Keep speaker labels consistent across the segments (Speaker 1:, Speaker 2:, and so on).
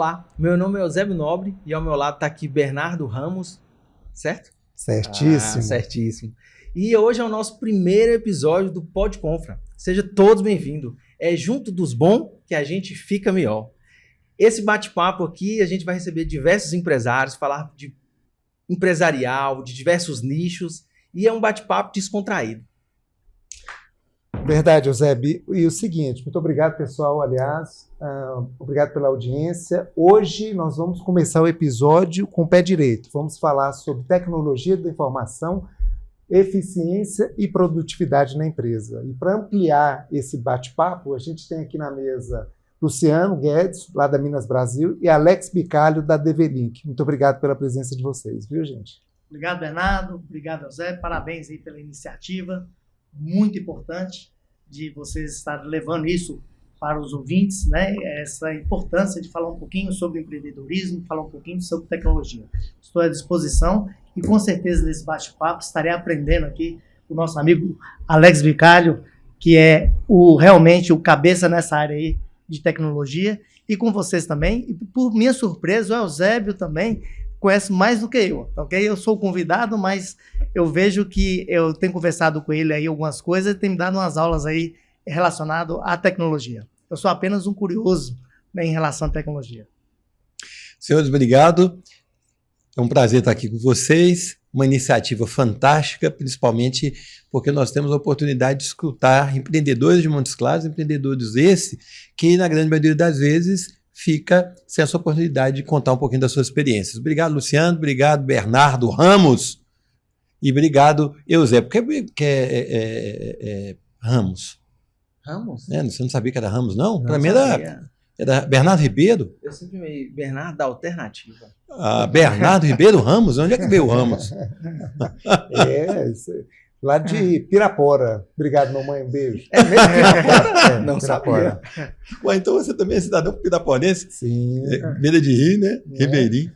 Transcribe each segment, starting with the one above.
Speaker 1: Olá, meu nome é Eusébio Nobre e ao meu lado está aqui Bernardo Ramos, certo?
Speaker 2: Certíssimo.
Speaker 1: Certíssimo. E hoje é o nosso primeiro episódio do PodConfra. Sejam todos bem-vindos. É junto dos bons que a gente fica melhor. Esse bate-papo aqui, a gente vai receber diversos empresários, falar de empresarial, de diversos nichos, e é um bate-papo descontraído.
Speaker 2: Verdade, Eusébio. E o seguinte, muito obrigado, pessoal, aliás, obrigado pela audiência. Hoje nós vamos começar o episódio com o pé direito. Vamos falar sobre tecnologia da informação, eficiência e produtividade na empresa. E para ampliar esse bate-papo, a gente tem aqui na mesa Luciano Guedes, lá da Minas Brasil, e Alex Bicalho, da DVLink. Muito obrigado pela presença de vocês, viu, gente?
Speaker 3: Obrigado, Bernardo. Obrigado, Eusébio. Parabéns aí pela iniciativa. Muito importante de vocês estarem levando isso para os ouvintes, né? Essa importância de falar um pouquinho sobre empreendedorismo, falar um pouquinho sobre tecnologia. Estou à disposição e com certeza nesse bate-papo estarei aprendendo aqui com o nosso amigo Alex Bicalho, que é realmente o cabeça nessa área aí de tecnologia, e com vocês também. E por minha surpresa, o Eusébio também conhece mais do que eu, ok? Eu sou o convidado, mas eu vejo que eu tenho conversado com ele aí algumas coisas e tem me dado umas aulas aí relacionado à tecnologia. Eu sou apenas um curioso, né, em relação à tecnologia.
Speaker 4: Senhores, obrigado. É um prazer estar aqui com vocês. Uma iniciativa fantástica, principalmente porque nós temos a oportunidade de escutar empreendedores de Montes Claros, empreendedores que, na grande maioria das vezes, fica sem essa oportunidade de contar um pouquinho das suas experiências. Obrigado, Luciano. Obrigado, Bernardo Ramos. E obrigado, Eusébio. Que é Ramos.
Speaker 1: Ramos?
Speaker 4: Você não sabia que era Ramos, não? Para mim
Speaker 1: Sabia.
Speaker 4: era Bernardo Ribeiro.
Speaker 1: Eu sempre me... Bernardo da Alternativa.
Speaker 4: Bernardo Ribeiro Ramos? Onde é que veio o Ramos?
Speaker 2: Isso aí. Lá de Pirapora. Obrigado, mamãe. Um beijo.
Speaker 1: É mesmo Pirapora? Não
Speaker 2: Pirapora.
Speaker 1: sabia.
Speaker 4: Ué, então você também é cidadão piraporense?
Speaker 2: Sim.
Speaker 4: Beira de rir, né? Ribeirinho.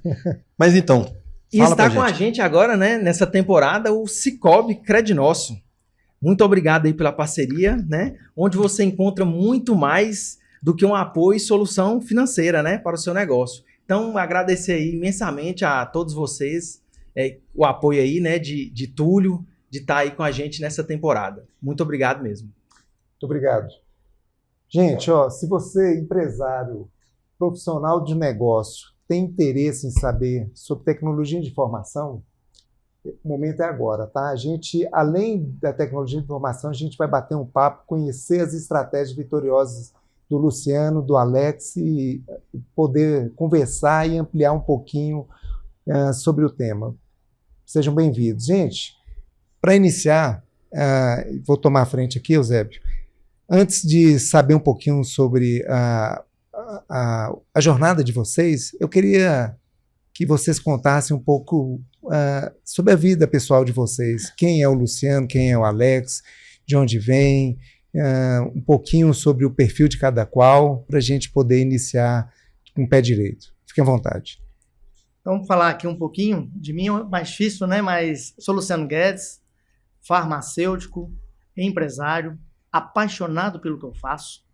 Speaker 4: Mas então,
Speaker 1: E
Speaker 4: fala
Speaker 1: está
Speaker 4: pra
Speaker 1: com a gente agora, né, nessa temporada, o Cicobi Crednosso. Muito obrigado aí pela parceria, né? Onde você encontra muito mais do que um apoio e solução financeira, né, para o seu negócio. Então, agradecer aí imensamente a todos vocês, o apoio aí, né, de Túlio, de estar aí com a gente nessa temporada. Muito obrigado mesmo.
Speaker 2: Muito obrigado. Gente, se você, empresário, profissional de negócio, tem interesse em saber sobre tecnologia de informação, o momento é agora, tá? A gente, além da tecnologia de informação, a gente vai bater um papo, conhecer as estratégias vitoriosas do Luciano, do Alex, e poder conversar e ampliar um pouquinho sobre o tema. Sejam bem-vindos. Gente, para iniciar, vou tomar a frente aqui, Eusébio. Antes de saber um pouquinho sobre a jornada de vocês, eu queria que vocês contassem um pouco sobre a vida pessoal de vocês. Quem é o Luciano, quem é o Alex, de onde vem, um pouquinho sobre o perfil de cada qual, para a gente poder iniciar com o pé direito. Fiquem à vontade.
Speaker 3: Então, vamos falar aqui um pouquinho de mim, é mais difícil, né? Mas sou Luciano Guedes, farmacêutico, empresário, apaixonado pelo que eu faço,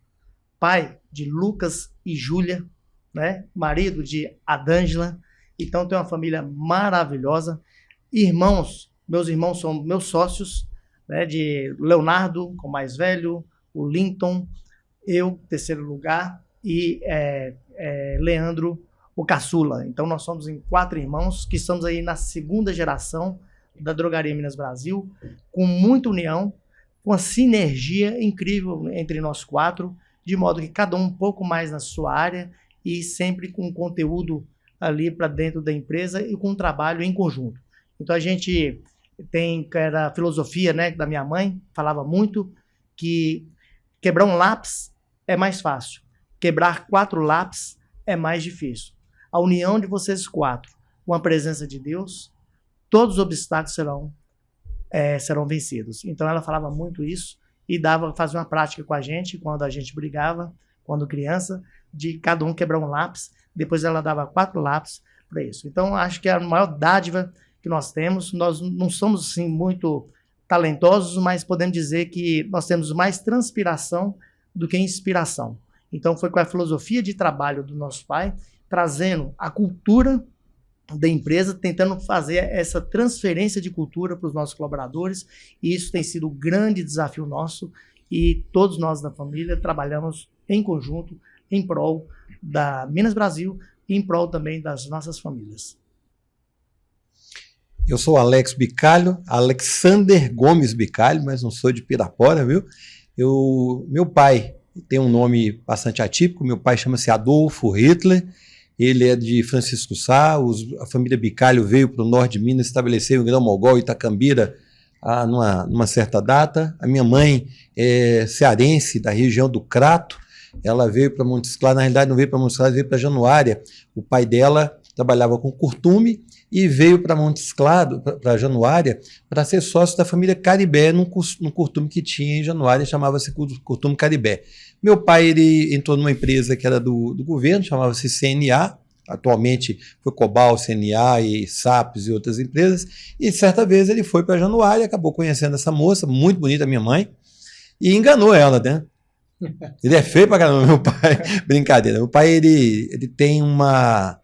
Speaker 3: pai de Lucas e Júlia, né? Marido de Adângela. Então, tenho uma família maravilhosa. Irmãos, meus irmãos são meus sócios, né? De Leonardo, com o mais velho, o Linton, eu, terceiro lugar, e Leandro, o caçula. Então, nós somos em 4 irmãos, que estamos aí na segunda geração da Drogaria Minas Brasil, com muita união, com uma sinergia incrível entre nós 4, de modo que cada um pouco mais na sua área e sempre com conteúdo ali para dentro da empresa e com um trabalho em conjunto. Então, a gente tem, era a filosofia, né, da minha mãe, falava muito que quebrar um lápis é mais fácil, quebrar 4 lápis é mais difícil. A união de vocês 4, com a presença de Deus, todos os obstáculos serão vencidos. Então ela falava muito isso e fazia uma prática com a gente quando a gente brigava, quando criança, de cada um quebrar um lápis. Depois ela dava 4 lápis para isso. Então acho que é a maior dádiva que nós temos. Nós não somos assim muito talentosos, mas podemos dizer que nós temos mais transpiração do que inspiração. Então foi com a filosofia de trabalho do nosso pai, trazendo a cultura da empresa, tentando fazer essa transferência de cultura para os nossos colaboradores, e isso tem sido um grande desafio nosso, e todos nós da família trabalhamos em conjunto em prol da Minas Brasil e em prol também das nossas famílias.
Speaker 4: Eu sou Alex Bicalho, Alexander Gomes Bicalho, mas não sou de Pirapora, viu? Meu pai tem um nome bastante atípico, meu pai chama-se Adolfo Hitler, ele é de Francisco Sá, a família Bicalho veio para o norte de Minas, estabeleceu em Grão-Mogol, Itacambira, numa certa data. A minha mãe é cearense, da região do Crato, ela veio para Montes Claros, na realidade não veio para Montes Claros, veio para Januária. O pai dela trabalhava com curtume e veio para Montes Claros, para Januária, para ser sócio da família Caribé, num curtume que tinha em Januária, chamava-se Curtume Caribé. Meu pai ele entrou numa empresa que era do governo, chamava-se CNA, atualmente foi Cobal, CNA e SAPs e outras empresas, e certa vez ele foi para Januária, acabou conhecendo essa moça, muito bonita, minha mãe, e enganou ela, né? Ele é feio pra caramba, meu pai. Brincadeira. Meu pai, ele tem uma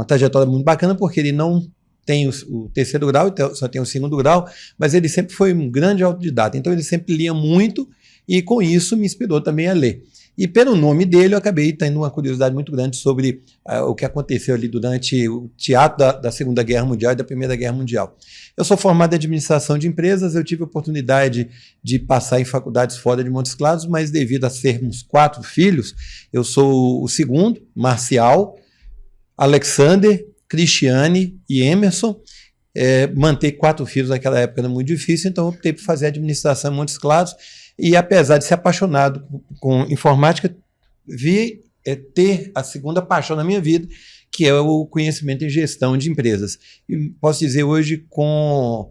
Speaker 4: trajetória muito bacana, porque ele não tem o terceiro grau, só tem o segundo grau, mas ele sempre foi um grande autodidata. Então, ele sempre lia muito e, com isso, me inspirou também a ler. E pelo nome dele, eu acabei tendo uma curiosidade muito grande sobre o que aconteceu ali durante o teatro da Segunda Guerra Mundial e da Primeira Guerra Mundial. Eu sou formado em administração de empresas, eu tive a oportunidade de passar em faculdades fora de Montes Claros, mas devido a sermos 4 filhos, eu sou o segundo, Marcial, Alexander, Cristiane e Emerson. Manter 4 filhos naquela época era muito difícil, então eu optei por fazer administração em Montes Claros. E apesar de ser apaixonado com informática, vi ter a segunda paixão na minha vida, que é o conhecimento em gestão de empresas. E posso dizer hoje com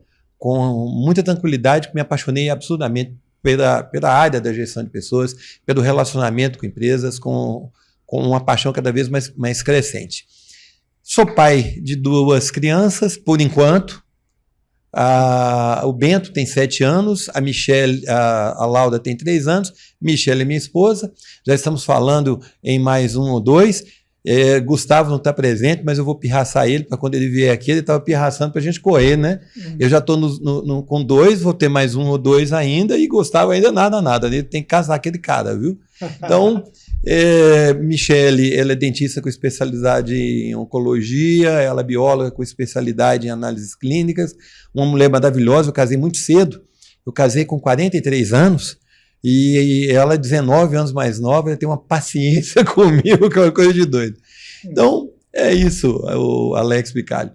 Speaker 4: muita tranquilidade que me apaixonei absurdamente pela área da gestão de pessoas, pelo relacionamento com empresas, com uma paixão cada vez mais crescente. Sou pai de 2 crianças, por enquanto. O Bento tem 7 anos, a Michelle, a Laura tem 3 anos, Michelle é minha esposa, já estamos falando em mais 1 ou 2. Gustavo não está presente, mas eu vou pirraçar ele para quando ele vier aqui, ele estava pirraçando para a gente correr, né? Eu já estou com 2, vou ter mais 1 ou 2 ainda, e Gustavo ainda nada, ele tem que casar aquele cara, viu? Então, Michelle, ela é dentista com especialidade em oncologia, ela é bióloga com especialidade em análises clínicas, uma mulher maravilhosa. Eu casei muito cedo, eu casei com 43 anos, e ela é 19 anos mais nova, ela tem uma paciência comigo que é uma coisa de doido. Então, é isso, o Alex Bicalho.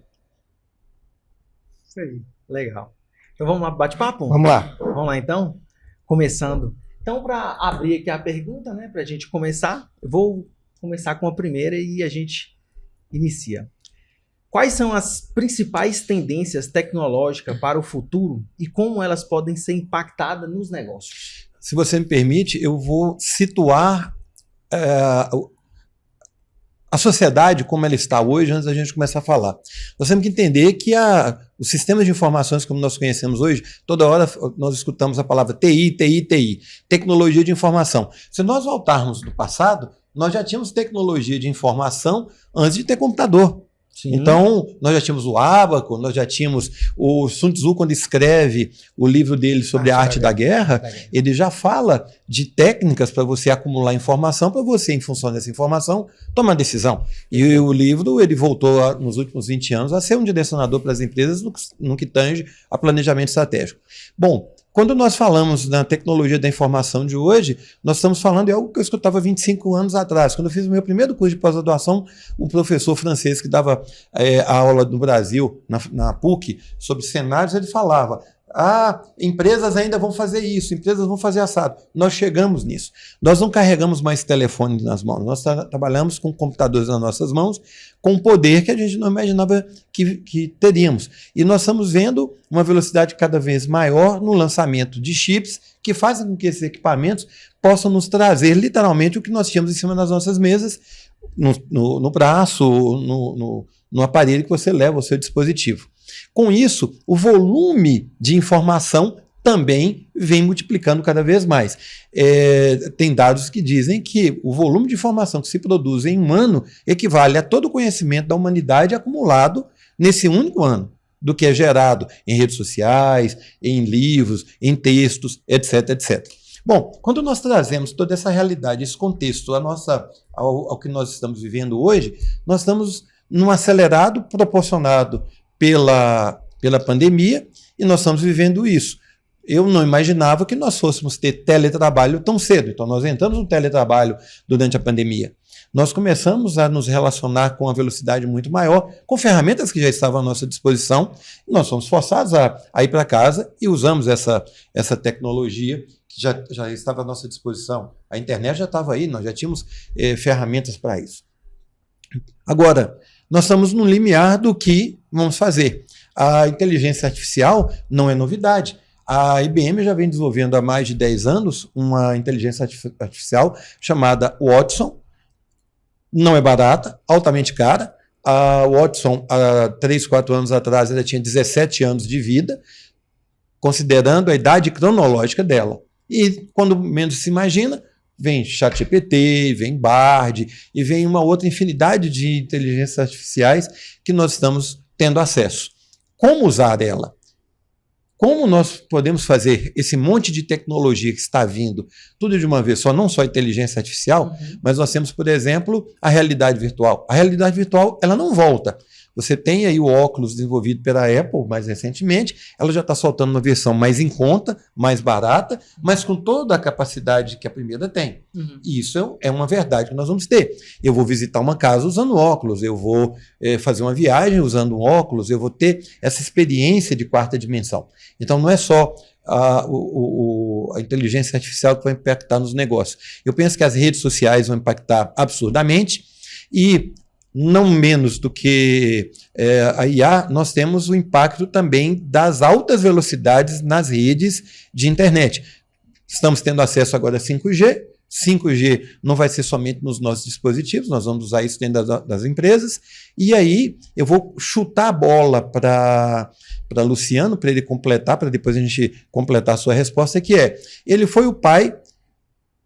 Speaker 1: Isso aí, legal. Então vamos lá, bate-papo?
Speaker 2: Vamos lá.
Speaker 1: Vamos lá, então? Começando. Então, para abrir aqui a pergunta, né, para a gente começar, eu vou começar com a primeira e a gente inicia. Quais são as principais tendências tecnológicas para o futuro e como elas podem ser impactadas nos negócios?
Speaker 4: Se você me permite, eu vou situar a sociedade como ela está hoje, antes da gente começar a falar. Nós temos que entender que os sistemas de informações como nós conhecemos hoje, toda hora nós escutamos a palavra TI, tecnologia de informação. Se nós voltarmos do passado, nós já tínhamos tecnologia de informação antes de ter computador. Sim. Então, nós já tínhamos o Ábaco, nós já tínhamos o Sun Tzu, quando escreve o livro dele sobre a arte da guerra, ele já fala de técnicas para você acumular informação, para você, em função dessa informação, tomar decisão. E o livro, ele voltou nos últimos 20 anos a ser um direcionador para as empresas no que tange a planejamento estratégico. Bom, quando nós falamos na tecnologia da informação de hoje, nós estamos falando de algo que eu escutava 25 anos atrás. Quando eu fiz o meu primeiro curso de pós-graduação, um professor francês que dava a aula no Brasil, na PUC, sobre cenários, ele falava: empresas ainda vão fazer isso, empresas vão fazer assado. Nós chegamos nisso. Nós não carregamos mais telefone nas mãos, nós trabalhamos com computadores nas nossas mãos, com um poder que a gente não imaginava que teríamos. E nós estamos vendo uma velocidade cada vez maior no lançamento de chips que fazem com que esses equipamentos possam nos trazer literalmente o que nós tínhamos em cima das nossas mesas, no braço, no aparelho que você leva ao seu dispositivo. Com isso, o volume de informação também vem multiplicando cada vez mais. Tem dados que dizem que o volume de informação que se produz em um ano equivale a todo o conhecimento da humanidade acumulado nesse único ano, do que é gerado em redes sociais, em livros, em textos, etc, etc. Bom, quando nós trazemos toda essa realidade, esse contexto ao que nós estamos vivendo hoje, nós estamos num acelerado proporcionado pela pandemia e nós estamos vivendo isso. Eu não imaginava que nós fôssemos ter teletrabalho tão cedo. Então, nós entramos no teletrabalho durante a pandemia. Nós começamos a nos relacionar com uma velocidade muito maior, com ferramentas que já estavam à nossa disposição. E nós fomos forçados a ir para casa e usamos essa tecnologia que já estava à nossa disposição. A internet já estava aí, nós já tínhamos ferramentas para isso. Agora, nós estamos no limiar do que vamos fazer. A inteligência artificial não é novidade. A IBM já vem desenvolvendo há mais de 10 anos uma inteligência artificial chamada Watson. Não é barata, altamente cara. A Watson, há 3, 4 anos atrás, ela tinha 17 anos de vida, considerando a idade cronológica dela. E quando menos se imagina, vem ChatGPT, vem Bard e vem uma outra infinidade de inteligências artificiais que nós estamos tendo acesso. Como usar ela? Como nós podemos fazer esse monte de tecnologia que está vindo tudo de uma vez só, não só inteligência artificial, mas nós temos, por exemplo, a realidade virtual. A realidade virtual, ela não volta. Você tem aí o óculos desenvolvido pela Apple mais recentemente, ela já está soltando uma versão mais em conta, mais barata, mas com toda a capacidade que a primeira tem. E isso é uma verdade que nós vamos ter. Eu vou visitar uma casa usando óculos, eu vou fazer uma viagem usando um óculos, eu vou ter essa experiência de quarta dimensão. Então não é só a inteligência artificial que vai impactar nos negócios. Eu penso que as redes sociais vão impactar absurdamente e não menos do que a IA, nós temos o impacto também das altas velocidades nas redes de internet. Estamos tendo acesso agora a 5G. 5G não vai ser somente nos nossos dispositivos, nós vamos usar isso dentro das empresas. E aí eu vou chutar a bola para Luciano, para ele completar, para depois a gente completar a sua resposta, que ele foi o pai.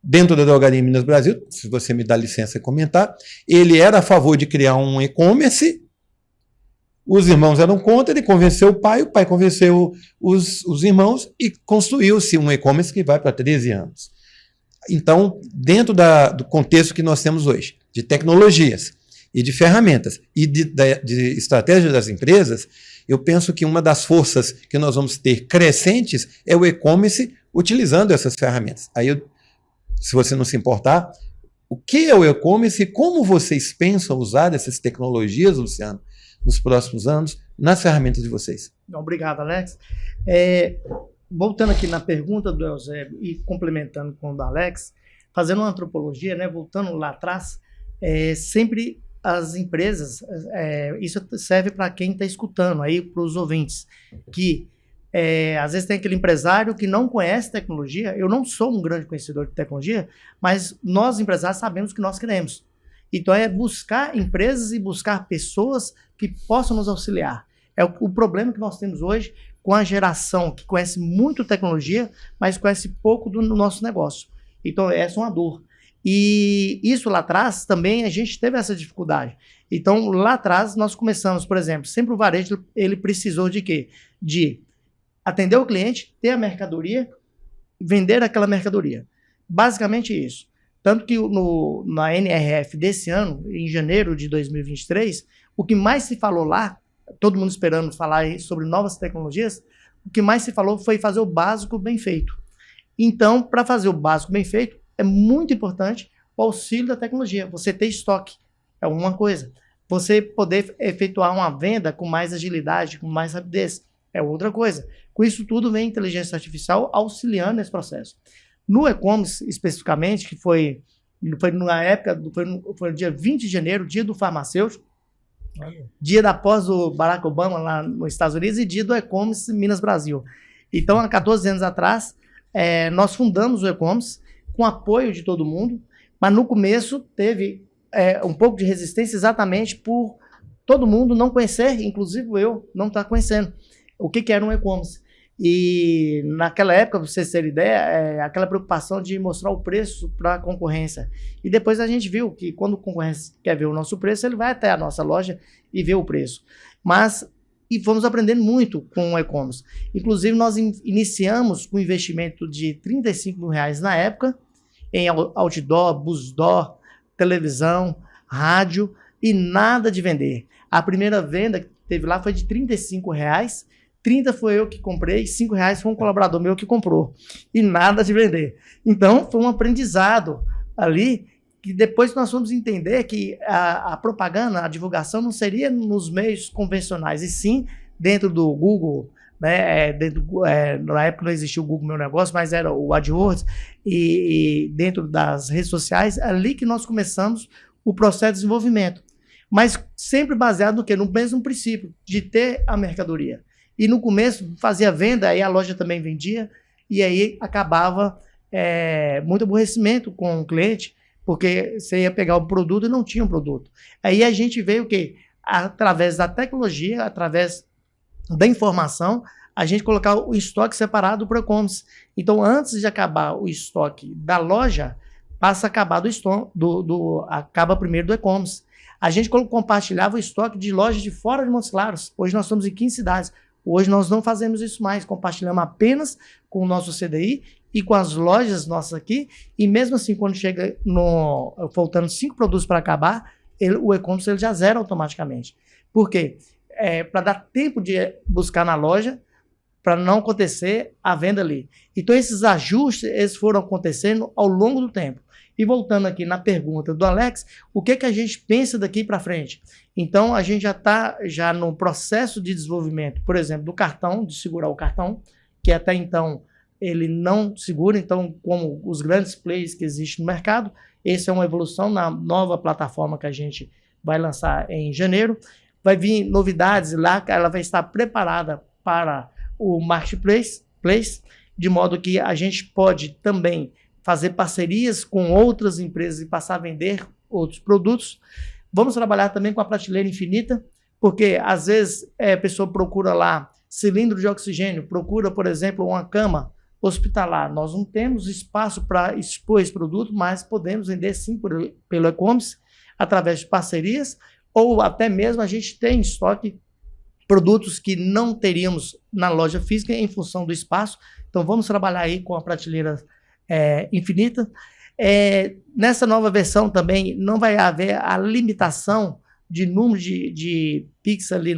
Speaker 4: Dentro da Drogaria Minas Brasil, se você me dá licença comentar, ele era a favor de criar um e-commerce, os irmãos eram contra, ele convenceu o pai convenceu os irmãos e construiu-se um e-commerce que vai para 13 anos. Então, dentro do contexto que nós temos hoje, de tecnologias e de ferramentas e de estratégia das empresas, eu penso que uma das forças que nós vamos ter crescentes é o e-commerce utilizando essas ferramentas. Aí se você não se importar, o que é o e-commerce e como vocês pensam usar essas tecnologias, Luciano, nos próximos anos, nas ferramentas de vocês?
Speaker 3: Obrigado, Alex. Voltando aqui na pergunta do Eusébio e complementando com o do Alex, fazendo uma antropologia, né, voltando lá atrás, sempre as empresas, isso serve para quem está escutando, aí para os ouvintes, que às vezes tem aquele empresário que não conhece tecnologia. Eu não sou um grande conhecedor de tecnologia, mas nós empresários sabemos o que nós queremos. Então é buscar empresas e buscar pessoas que possam nos auxiliar. É o problema que nós temos hoje com a geração que conhece muito tecnologia, mas conhece pouco do nosso negócio. Então essa é uma dor. E isso lá atrás também a gente teve essa dificuldade. Então lá atrás nós começamos, por exemplo, sempre o varejo ele precisou de quê? De atender o cliente, ter a mercadoria, vender aquela mercadoria. Basicamente isso. Tanto que na NRF desse ano, em janeiro de 2023, o que mais se falou lá, todo mundo esperando falar sobre novas tecnologias, o que mais se falou foi fazer o básico bem feito. Então, para fazer o básico bem feito, é muito importante o auxílio da tecnologia. Você ter estoque é uma coisa. Você poder efetuar uma venda com mais agilidade, com mais rapidez, é outra coisa. Com isso tudo vem a inteligência artificial auxiliando nesse processo. No e-commerce, especificamente, que foi na época, foi no dia 20 de janeiro, dia do farmacêutico, dia da pós do Barack Obama lá nos Estados Unidos e dia do e-commerce Minas Brasil. Então, há 14 anos atrás, nós fundamos o e-commerce com apoio de todo mundo, mas no começo teve um pouco de resistência exatamente por todo mundo não conhecer, inclusive eu não estar conhecendo o que era um e-commerce. E naquela época, para vocês terem ideia, aquela preocupação de mostrar o preço para a concorrência. E depois a gente viu que quando o concorrência quer ver o nosso preço, ele vai até a nossa loja e vê o preço. E fomos aprendendo muito com o e-commerce. Inclusive, nós iniciamos com um investimento de R$35 mil na época, em outdoor, busdoor, televisão, rádio, e nada de vender. A primeira venda que teve lá foi de R$35. 30 foi eu que comprei, R$5 foi um colaborador meu que comprou. E nada de vender. Então, foi um aprendizado ali, que depois nós fomos entender que a propaganda, a divulgação não seria nos meios convencionais, e sim dentro do Google, né? Na época não existia o Google Meu Negócio, mas era o AdWords, e dentro das redes sociais, ali que nós começamos o processo de desenvolvimento. Mas sempre baseado no quê? No mesmo princípio, de ter a mercadoria. E no começo fazia venda, aí a loja também vendia, e aí acabava muito aborrecimento com o cliente, porque você ia pegar um produto e não tinha um produto. Aí a gente veio o quê? Através da tecnologia, através da informação, a gente colocar o estoque separado para o e-commerce. Então, antes de acabar o estoque da loja, passa a acabar acaba primeiro do e-commerce. A gente compartilhava o estoque de lojas de fora de Montes Claros. Hoje nós estamos em 15 cidades. Hoje nós não fazemos isso mais, compartilhamos apenas com o nosso CDI e com as lojas nossas aqui, e mesmo assim, quando chega faltando 5 produtos para acabar, o e-commerce ele já zera automaticamente. Por quê? Para dar tempo de buscar na loja, para não acontecer a venda ali. Então, esses ajustes eles foram acontecendo ao longo do tempo. E voltando aqui na pergunta do Alex, o que a gente pensa daqui para frente? Então, a gente já está no processo de desenvolvimento, por exemplo, do cartão, de segurar o cartão, que até então ele não segura. Então, como os grandes players que existem no mercado, essa é uma evolução na nova plataforma que a gente vai lançar em janeiro. Vai vir novidades lá, ela vai estar preparada para o Marketplace, de modo que a gente pode também fazer parcerias com outras empresas e passar a vender outros produtos. Vamos trabalhar também com a prateleira infinita, porque às vezes a pessoa procura lá cilindro de oxigênio, procura, por exemplo, uma cama hospitalar. Nós não temos espaço para expor esse produto, mas podemos vender sim pelo e-commerce, através de parcerias, ou até mesmo a gente tem em estoque produtos que não teríamos na loja física em função do espaço. Então vamos trabalhar aí com a prateleira infinita. Nessa nova versão também não vai haver a limitação de número de pixels ali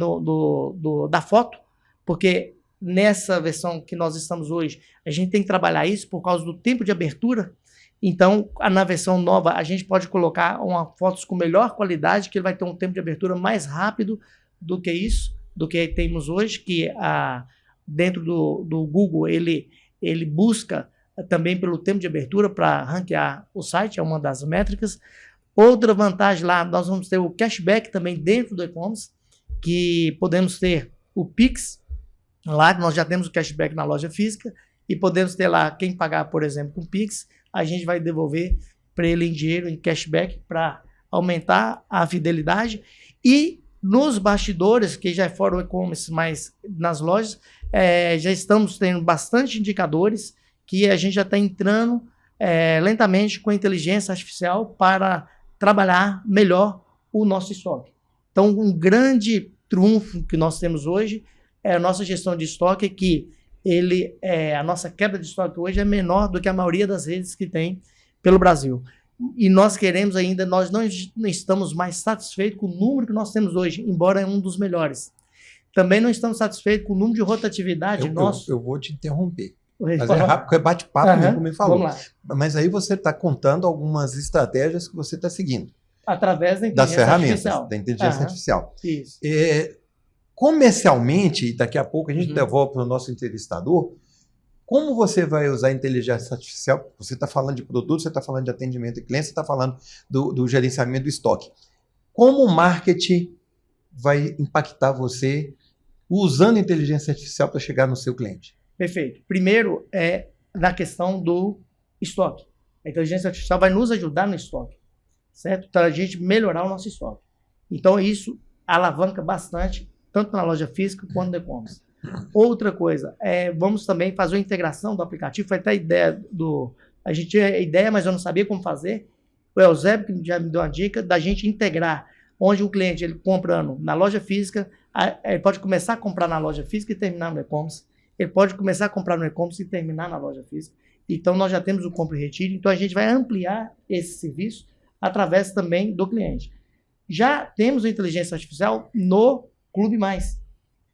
Speaker 3: da foto, porque nessa versão que nós estamos hoje, a gente tem que trabalhar isso por causa do tempo de abertura. Então, na versão nova, a gente pode colocar fotos com melhor qualidade, que ele vai ter um tempo de abertura mais rápido do que isso, do que temos hoje, que dentro do Google ele busca também pelo tempo de abertura para ranquear o site, é uma das métricas. Outra vantagem lá, nós vamos ter o cashback também dentro do e-commerce, que podemos ter o Pix, lá nós já temos o cashback na loja física, e podemos ter lá, quem pagar, por exemplo, com Pix, a gente vai devolver para ele em dinheiro, em cashback, para aumentar a fidelidade. E nos bastidores, que já foram o e-commerce, mas nas lojas, já estamos tendo bastante indicadores que a gente já está entrando lentamente com a inteligência artificial para trabalhar melhor o nosso estoque. Então, um grande trunfo que nós temos hoje é a nossa gestão de estoque, que a nossa quebra de estoque hoje é menor do que a maioria das redes que tem pelo Brasil. E nós queremos ainda, nós não estamos mais satisfeitos com o número que nós temos hoje, embora é um dos melhores. Também não estamos satisfeitos com o número de rotatividade nosso.
Speaker 4: Eu vou te interromper. Mas é rápido, porque é bate-papo, mesmo, como ele falou.
Speaker 3: Vamos lá.
Speaker 4: Mas aí você está contando algumas estratégias que você está seguindo.
Speaker 3: Através
Speaker 4: das ferramentas, da inteligência artificial.
Speaker 3: Isso.
Speaker 4: Comercialmente, e daqui a pouco a gente devolve para o nosso entrevistador, como você vai usar a inteligência artificial? Você está falando de produto, você está falando de atendimento de cliente, você está falando do gerenciamento do estoque. Como o marketing vai impactar você usando a inteligência artificial para chegar no seu cliente?
Speaker 3: Perfeito. Primeiro na questão do estoque. A inteligência artificial vai nos ajudar no estoque, certo? Para a gente melhorar o nosso estoque. Então, isso alavanca bastante, tanto na loja física quanto no e-commerce. Outra coisa, vamos também fazer uma integração do aplicativo. Foi até a ideia a gente tinha a ideia, mas eu não sabia como fazer. O Eusébio que já me deu uma dica da gente integrar, onde o cliente, ele comprando na loja física, ele pode começar a comprar na loja física e terminar no e-commerce. Ele pode começar a comprar no e-commerce e terminar na loja física. Então, nós já temos o compra e retiro. Então, a gente vai ampliar esse serviço através também do cliente. Já temos a inteligência artificial no Clube Mais,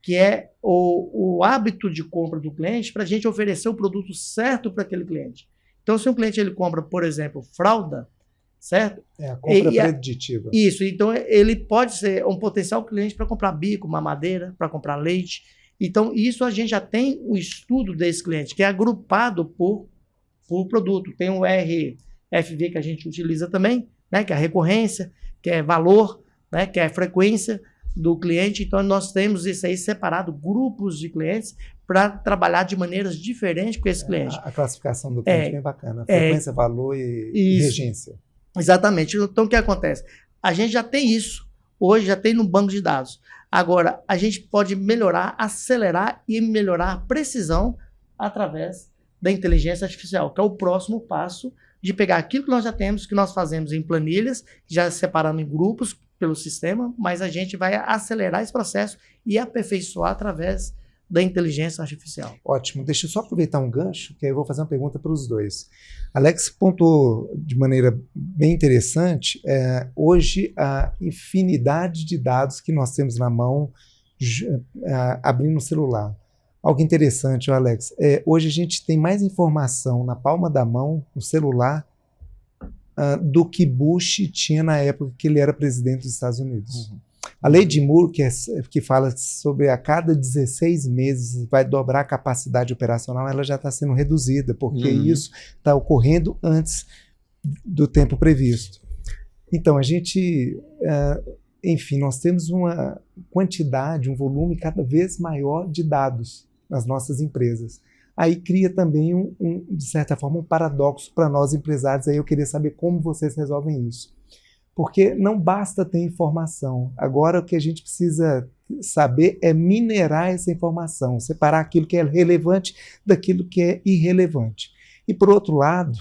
Speaker 3: que é o hábito de compra do cliente para a gente oferecer o produto certo para aquele cliente. Então, se um cliente ele compra, por exemplo, fralda, certo?
Speaker 2: A compra preditiva.
Speaker 3: Isso, então ele pode ser um potencial cliente para comprar bico, mamadeira, para comprar leite. Então, isso a gente já tem o estudo desse cliente, que é agrupado por produto. Tem o RFV que a gente utiliza também, né, que é a recorrência, que é valor, né, que é a frequência do cliente. Então, nós temos isso aí separado, grupos de clientes, para trabalhar de maneiras diferentes com esse cliente.
Speaker 2: A classificação do cliente é bem bacana. Frequência, valor e regência.
Speaker 3: Exatamente. Então, o que acontece? A gente já tem isso. Hoje já tem no banco de dados. Agora, a gente pode melhorar, acelerar e melhorar a precisão através da inteligência artificial, que é o próximo passo de pegar aquilo que nós já temos, que nós fazemos em planilhas, já separando em grupos pelo sistema, mas a gente vai acelerar esse processo e aperfeiçoar através da inteligência artificial.
Speaker 2: Ótimo. Deixa eu só aproveitar um gancho, que aí eu vou fazer uma pergunta para os dois. Alex pontuou de maneira bem interessante, hoje a infinidade de dados que nós temos na mão, abrindo o celular. Algo interessante, Alex, hoje a gente tem mais informação na palma da mão, no celular, do que Bush tinha na época que ele era presidente dos Estados Unidos. Uhum. A lei de Moore, que fala sobre a cada 16 meses vai dobrar a capacidade operacional, ela já está sendo reduzida, porque isso está ocorrendo antes do tempo previsto. Então, a gente, enfim, nós temos uma quantidade, um volume cada vez maior de dados nas nossas empresas. Aí cria também, de certa forma, um paradoxo para nós empresários. Aí eu queria saber como vocês resolvem isso. Porque não basta ter informação. Agora o que a gente precisa saber é minerar essa informação, separar aquilo que é relevante daquilo que é irrelevante. E por outro lado,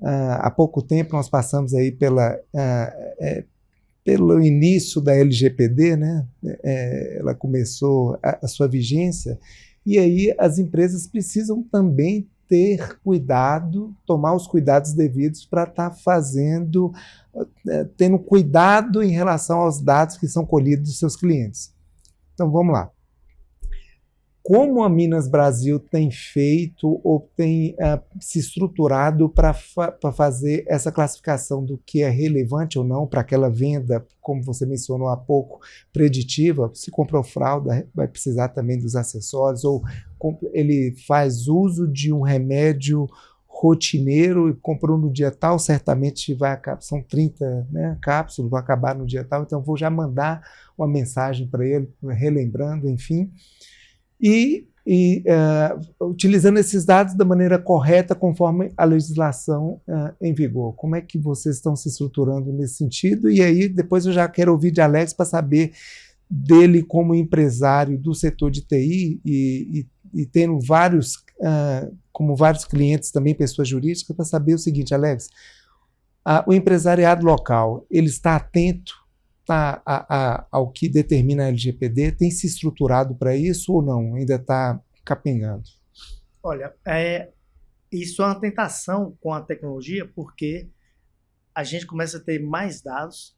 Speaker 2: há pouco tempo nós passamos aí pelo início da LGPD, né? Ela começou a sua vigência, e aí as empresas precisam também ter cuidado, tomar os cuidados devidos para estar tendo cuidado em relação aos dados que são colhidos dos seus clientes. Então vamos lá. Como a Minas Brasil tem feito ou tem se estruturado para fazer essa classificação do que é relevante ou não para aquela venda, como você mencionou há pouco, preditiva? Se comprou fralda, vai precisar também dos acessórios, ou ele faz uso de um remédio rotineiro e comprou no dia tal, certamente são 30 cápsulas, vão acabar no dia tal, então vou já mandar uma mensagem para ele, relembrando, enfim. E utilizando esses dados da maneira correta, conforme a legislação em vigor. Como é que vocês estão se estruturando nesse sentido? E aí, depois eu já quero ouvir de Alex para saber dele como empresário do setor de TI e tendo como vários clientes também, pessoas jurídicas, para saber o seguinte, Alex, o empresariado local, ele está atento ao que determina a LGPD, tem se estruturado para isso ou não? Ainda está capengando?
Speaker 3: Olha, isso é uma tentação com a tecnologia, porque a gente começa a ter mais dados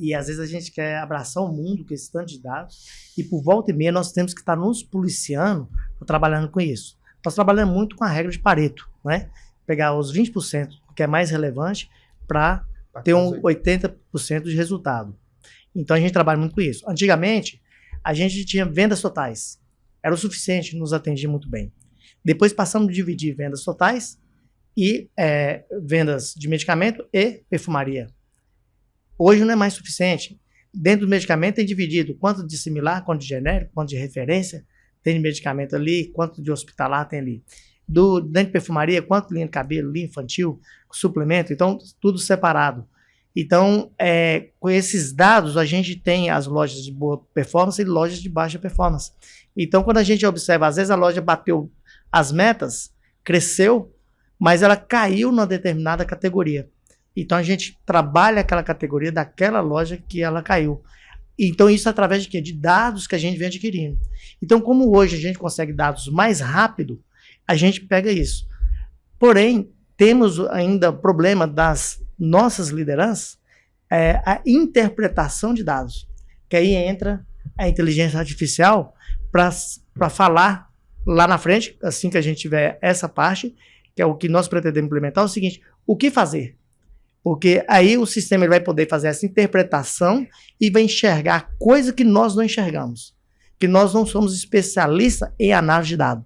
Speaker 3: e às vezes a gente quer abraçar o mundo com esse tanto de dados e por volta e meia nós temos que estar nos policiando, trabalhando com isso. Nós trabalhamos muito com a regra de Pareto, né? Pegar os 20% que é mais relevante para ter um 80% de resultado. Então, a gente trabalha muito com isso. Antigamente, a gente tinha vendas totais. Era o suficiente, nos atendia muito bem. Depois, passamos a dividir vendas totais e vendas de medicamento e perfumaria. Hoje não é mais suficiente. Dentro do medicamento, tem dividido quanto de similar, quanto de genérico, quanto de referência, tem de medicamento ali, quanto de hospitalar tem ali. Dentro de perfumaria, quanto linha de cabelo, linha infantil, suplemento, então, tudo separado. Então, com esses dados, a gente tem as lojas de boa performance e lojas de baixa performance. Então, quando a gente observa, às vezes a loja bateu as metas, cresceu, mas ela caiu numa determinada categoria. Então, a gente trabalha aquela categoria daquela loja que ela caiu. Então, isso através de quê? De dados que a gente vem adquirindo. Então, como hoje a gente consegue dados mais rápido, a gente pega isso. Porém, temos ainda problema das nossas lideranças, a interpretação de dados, que aí entra a inteligência artificial para falar lá na frente, assim que a gente tiver essa parte, que é o que nós pretendemos implementar, é o seguinte: o que fazer? Porque aí o sistema ele vai poder fazer essa interpretação e vai enxergar coisa que nós não enxergamos, que nós não somos especialistas em análise de dados.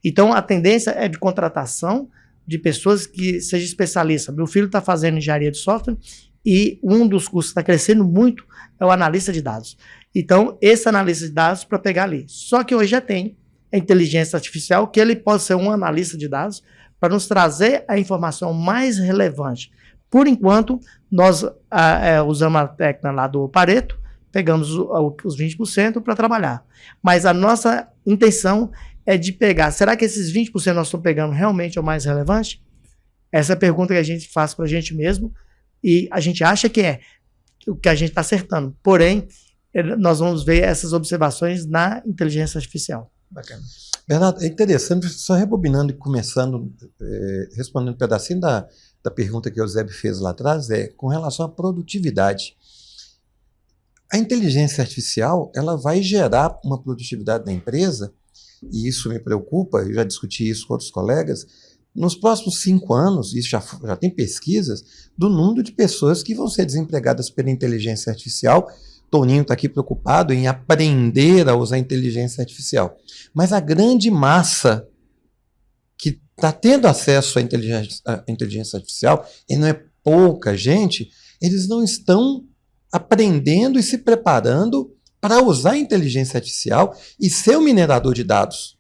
Speaker 3: Então, a tendência é de contratação de pessoas que sejam especialistas. Meu filho está fazendo engenharia de software e um dos cursos que está crescendo muito é o analista de dados. Então, esse analista de dados para pegar ali. Só que hoje já tem a inteligência artificial, que ele pode ser um analista de dados para nos trazer a informação mais relevante. Por enquanto, nós usamos a técnica lá do Pareto, pegamos os 20% para trabalhar. Mas a nossa intenção é de pegar, será que esses 20% nós estamos pegando realmente é o mais relevante? Essa é a pergunta que a gente faz para a gente mesmo, e a gente acha que é o que a gente está acertando. Porém, nós vamos ver essas observações na inteligência artificial.
Speaker 4: Bacana. Bernardo, é interessante, só rebobinando e começando, respondendo um pedacinho da pergunta que o Eusébio fez lá atrás, com relação à produtividade. A inteligência artificial, ela vai gerar uma produtividade na empresa, e isso me preocupa, eu já discuti isso com outros colegas, nos próximos 5 anos, isso já tem pesquisas, do número de pessoas que vão ser desempregadas pela inteligência artificial. Toninho está aqui preocupado em aprender a usar a inteligência artificial. Mas a grande massa que está tendo acesso à inteligência artificial, e não é pouca gente, eles não estão aprendendo e se preparando para usar a inteligência artificial e ser um minerador de dados.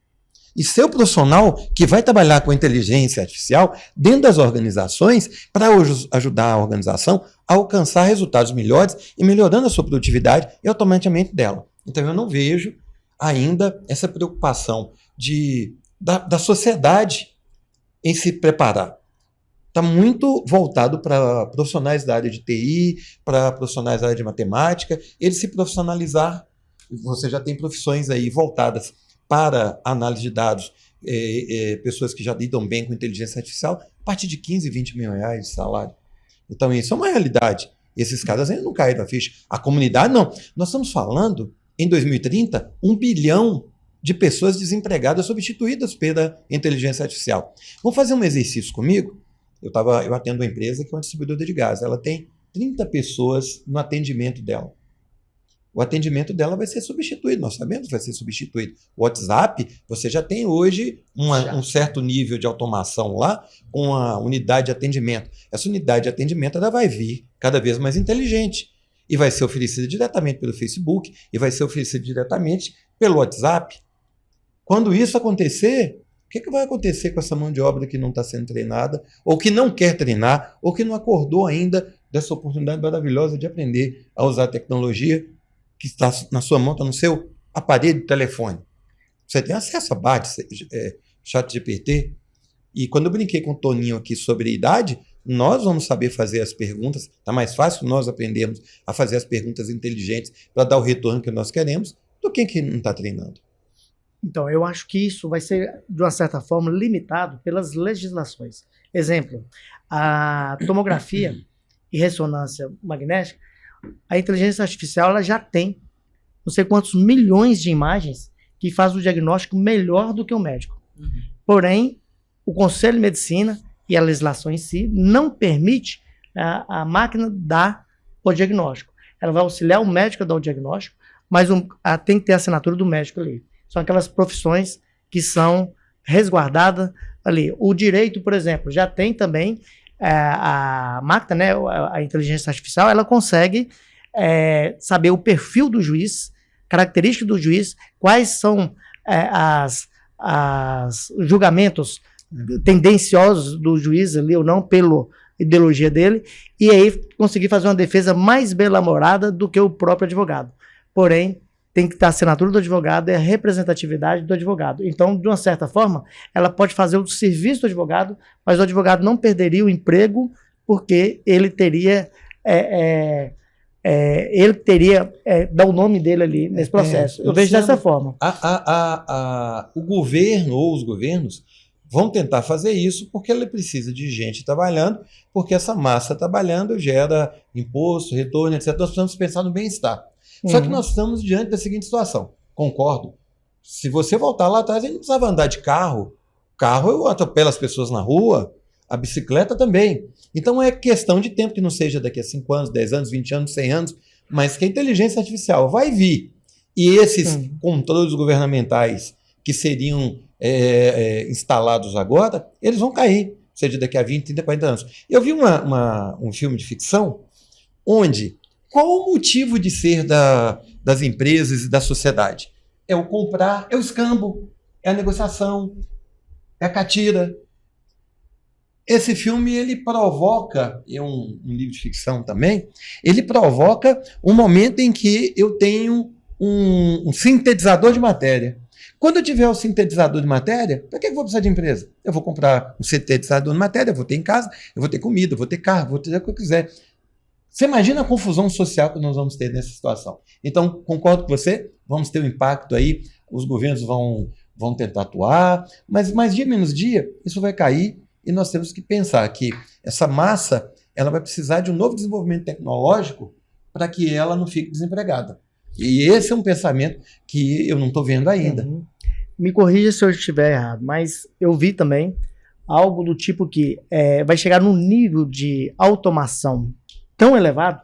Speaker 4: E ser o profissional que vai trabalhar com inteligência artificial dentro das organizações para ajudar a organização a alcançar resultados melhores e melhorando a sua produtividade e automaticamente dela. Então eu não vejo ainda essa preocupação da sociedade em se preparar. Está muito voltado para profissionais da área de TI, para profissionais da área de matemática, eles se profissionalizar. Você já tem profissões aí voltadas para análise de dados, pessoas que já lidam bem com inteligência artificial, a partir de 15, 20 mil reais de salário. Então isso é uma realidade. Esses caras ainda não caíram a ficha. A comunidade não. Nós estamos falando, em 2030, 1 bilhão de pessoas desempregadas substituídas pela inteligência artificial. Vamos fazer um exercício comigo? Eu atendo uma empresa que é uma distribuidora de gás. Ela tem 30 pessoas no atendimento dela. O atendimento dela vai ser substituído, nós sabemos que vai ser substituído. O WhatsApp, você já tem hoje um certo nível de automação lá com a unidade de atendimento. Essa unidade de atendimento ela vai vir cada vez mais inteligente e vai ser oferecida diretamente pelo Facebook e vai ser oferecida diretamente pelo WhatsApp. Quando isso acontecer, o que vai acontecer com essa mão de obra que não está sendo treinada, ou que não quer treinar, ou que não acordou ainda dessa oportunidade maravilhosa de aprender a usar a tecnologia que está na sua mão, está no seu aparelho de telefone. Você tem acesso a BAT, ChatGPT. E quando eu brinquei com o Toninho aqui sobre a idade, nós vamos saber fazer as perguntas. Está mais fácil nós aprendermos a fazer as perguntas inteligentes para dar o retorno que nós queremos do que não está treinando.
Speaker 3: Então, eu acho que isso vai ser, de uma certa forma, limitado pelas legislações. Exemplo, a tomografia e ressonância magnética, a inteligência artificial ela já tem não sei quantos milhões de imagens que faz o diagnóstico melhor do que o médico. Porém, o Conselho de Medicina e a legislação em si não permite a máquina dar o diagnóstico. Ela vai auxiliar o médico a dar o diagnóstico, mas tem que ter a assinatura do médico ali. São aquelas profissões que são resguardadas ali. O direito, por exemplo, já tem também a máquina, né, a inteligência artificial, ela consegue saber o perfil do juiz, características do juiz, quais são os julgamentos tendenciosos do juiz ali ou não, pelo ideologia dele, e aí conseguir fazer uma defesa mais bem elaborada do que o próprio advogado. Porém, tem que ter a assinatura do advogado e a representatividade do advogado. Então, de uma certa forma, ela pode fazer o serviço do advogado, mas o advogado não perderia o emprego porque ele teria dar o nome dele ali nesse processo. Eu vejo dessa forma.
Speaker 4: O governo ou os governos vão tentar fazer isso porque ele precisa de gente trabalhando, porque essa massa trabalhando gera imposto, retorno, etc. Nós precisamos pensar no bem-estar. Só que nós estamos diante da seguinte situação. Concordo. Se você voltar lá atrás, a gente não precisava andar de carro. Carro eu atropelo as pessoas na rua, a bicicleta também. Então é questão de tempo, que não seja daqui a 5 anos, 10 anos, 20 anos, 100 anos, mas que a inteligência artificial vai vir. E esses controles governamentais que seriam instalados agora, eles vão cair, seja daqui a 20, 30, 40 anos. Eu vi um filme de ficção onde qual o motivo de ser das empresas e da sociedade? É o comprar, é o escambo, é a negociação, é a catira. Esse filme, ele provoca, é um livro de ficção também, ele provoca um momento em que eu tenho um sintetizador de matéria. Quando eu tiver o sintetizador de matéria, para que eu vou precisar de empresa? Eu vou comprar um sintetizador de matéria, eu vou ter em casa, eu vou ter comida, eu vou ter carro, vou ter o que eu quiser. Você imagina a confusão social que nós vamos ter nessa situação. Então, concordo com você, vamos ter um impacto aí, os governos vão tentar atuar, mas mais dia menos dia, isso vai cair e nós temos que pensar que essa massa ela vai precisar de um novo desenvolvimento tecnológico para que ela não fique desempregada. E esse é um pensamento que eu não estou vendo ainda.
Speaker 3: Me corrija se eu estiver errado, mas eu vi também algo do tipo que vai chegar num nível de automação tão elevado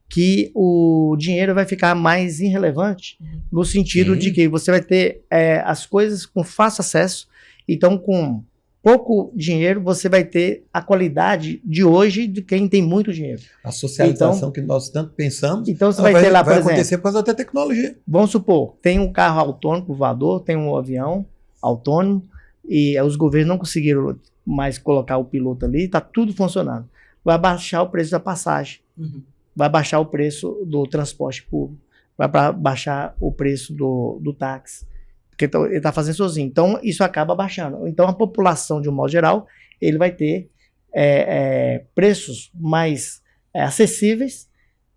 Speaker 3: que o dinheiro vai ficar mais irrelevante, no sentido de que você vai ter as coisas com fácil acesso, então com pouco dinheiro você vai ter a qualidade de hoje de quem tem muito dinheiro.
Speaker 4: A socialização que nós tanto pensamos,
Speaker 3: então você vai ter lá, por exemplo,
Speaker 4: acontecer por causa da tecnologia.
Speaker 3: Vamos supor, tem um carro autônomo voador, tem um avião autônomo, e os governos não conseguiram mais colocar o piloto ali, está tudo funcionando. Vai baixar o preço da passagem, vai baixar o preço do transporte público, vai baixar o preço do táxi, porque ele está fazendo sozinho. Então, isso acaba baixando. Então, a população, de um modo geral, ele vai ter preços mais acessíveis,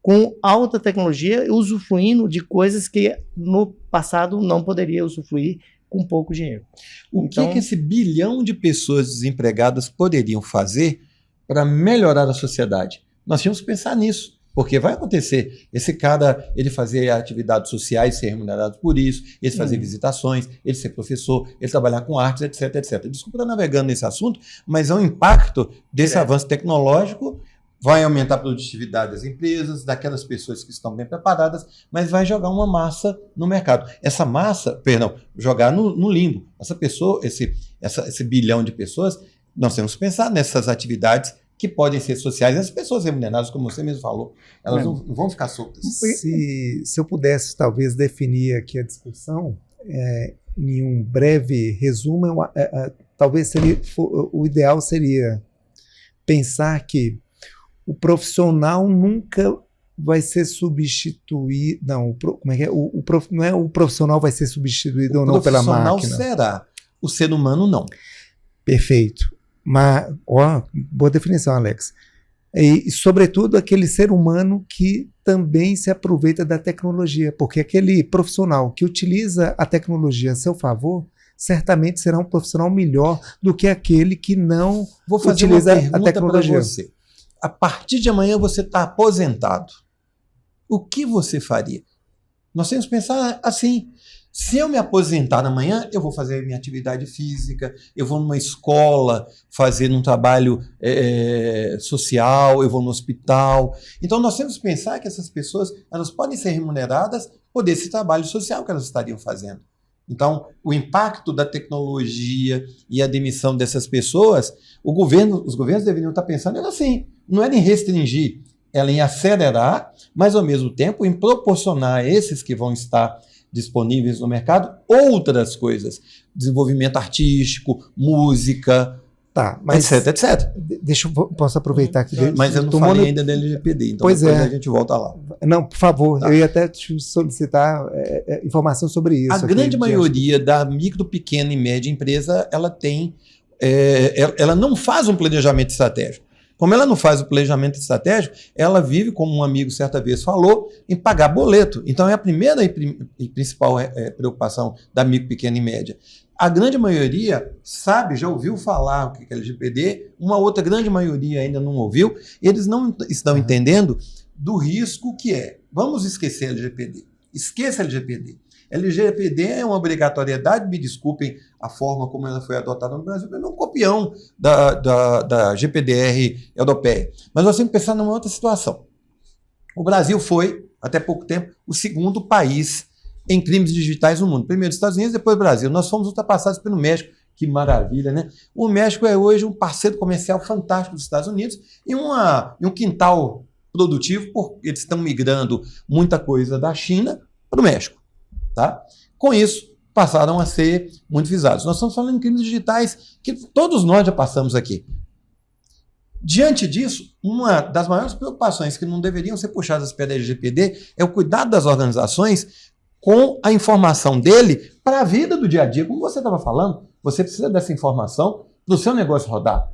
Speaker 3: com alta tecnologia, usufruindo de coisas que no passado não poderia usufruir com pouco dinheiro.
Speaker 4: O que esse bilhão de pessoas desempregadas poderiam fazer para melhorar a sociedade? Nós tínhamos que pensar nisso, porque vai acontecer. Esse cara, ele fazer atividades sociais, ser remunerado por isso, ele fazer visitações, ele ser professor, ele trabalhar com artes, etc, etc. Desculpa estar navegando nesse assunto, mas é um impacto desse avanço tecnológico, vai aumentar a produtividade das empresas, daquelas pessoas que estão bem preparadas, mas vai jogar uma massa no mercado. Essa massa, jogar no limbo. Essa pessoa, esse bilhão de pessoas, nós temos que pensar nessas atividades que podem ser sociais. As pessoas remuneradas, como você mesmo falou, elas não vão ficar soltas.
Speaker 2: Se eu pudesse, talvez, definir aqui a discussão, em um breve resumo, talvez o ideal seria pensar que o profissional nunca vai ser substituído. Não, não é o profissional vai ser substituído ou não pela máquina. O
Speaker 4: profissional será, o ser humano não.
Speaker 2: Perfeito. Mas, boa definição, Alex. E, sobretudo, aquele ser humano que também se aproveita da tecnologia, porque aquele profissional que utiliza a tecnologia a seu favor, certamente será um profissional melhor do que aquele que não utiliza a tecnologia.
Speaker 4: Para você. A partir de amanhã você está aposentado. O que você faria? Nós temos que pensar assim. Se eu me aposentar amanhã, eu vou fazer minha atividade física, eu vou numa escola fazer um trabalho social, eu vou no hospital. Então nós temos que pensar que essas pessoas elas podem ser remuneradas por esse trabalho social que elas estariam fazendo. Então, o impacto da tecnologia e a demissão dessas pessoas, os governos deveriam estar pensando assim, não era em restringir, era em acelerar, mas ao mesmo tempo em proporcionar a esses que vão estar disponíveis no mercado outras coisas, desenvolvimento artístico, música,
Speaker 2: Tá, mas
Speaker 4: etc, etc.
Speaker 2: deixa eu posso aproveitar aqui.
Speaker 4: Mas eu não falei ainda da LGPD, então
Speaker 2: Pois
Speaker 4: depois
Speaker 2: é.
Speaker 4: a gente volta lá.
Speaker 2: Não, por favor,
Speaker 4: Tá.
Speaker 2: eu ia até te solicitar informação sobre isso.
Speaker 4: A
Speaker 2: aqui,
Speaker 4: grande
Speaker 2: diante-
Speaker 4: maioria da micro, pequena e média empresa, ela tem, ela não faz um planejamento estratégico. Como ela não faz o planejamento estratégico, ela vive, como um amigo certa vez falou, em pagar boleto. Então é a primeira e principal preocupação da micro, pequena e média. A grande maioria sabe, já ouviu falar o que é LGPD, uma outra grande maioria ainda não ouviu, eles não estão entendendo do risco que é. Vamos esquecer LGPD. Esqueça LGPD. LGPD é uma obrigatoriedade, me desculpem a forma como ela foi adotada no Brasil, é um copião da GPDR europeia. Mas nós temos que pensar numa outra situação. O Brasil foi, até pouco tempo, o segundo país em crimes digitais no mundo. Primeiro os Estados Unidos, depois o Brasil. Nós fomos ultrapassados pelo México. Que maravilha, né? O México é hoje um parceiro comercial fantástico dos Estados Unidos e um quintal produtivo, porque eles estão migrando muita coisa da China para o México. Tá? Com isso, passaram a ser muito visados. Nós estamos falando em crimes digitais que todos nós já passamos aqui. Diante disso, uma das maiores preocupações que não deveriam ser puxadas pela LGPD é o cuidado das organizações com a informação dele para a vida do dia a dia. Como você estava falando, você precisa dessa informação para o seu negócio rodar.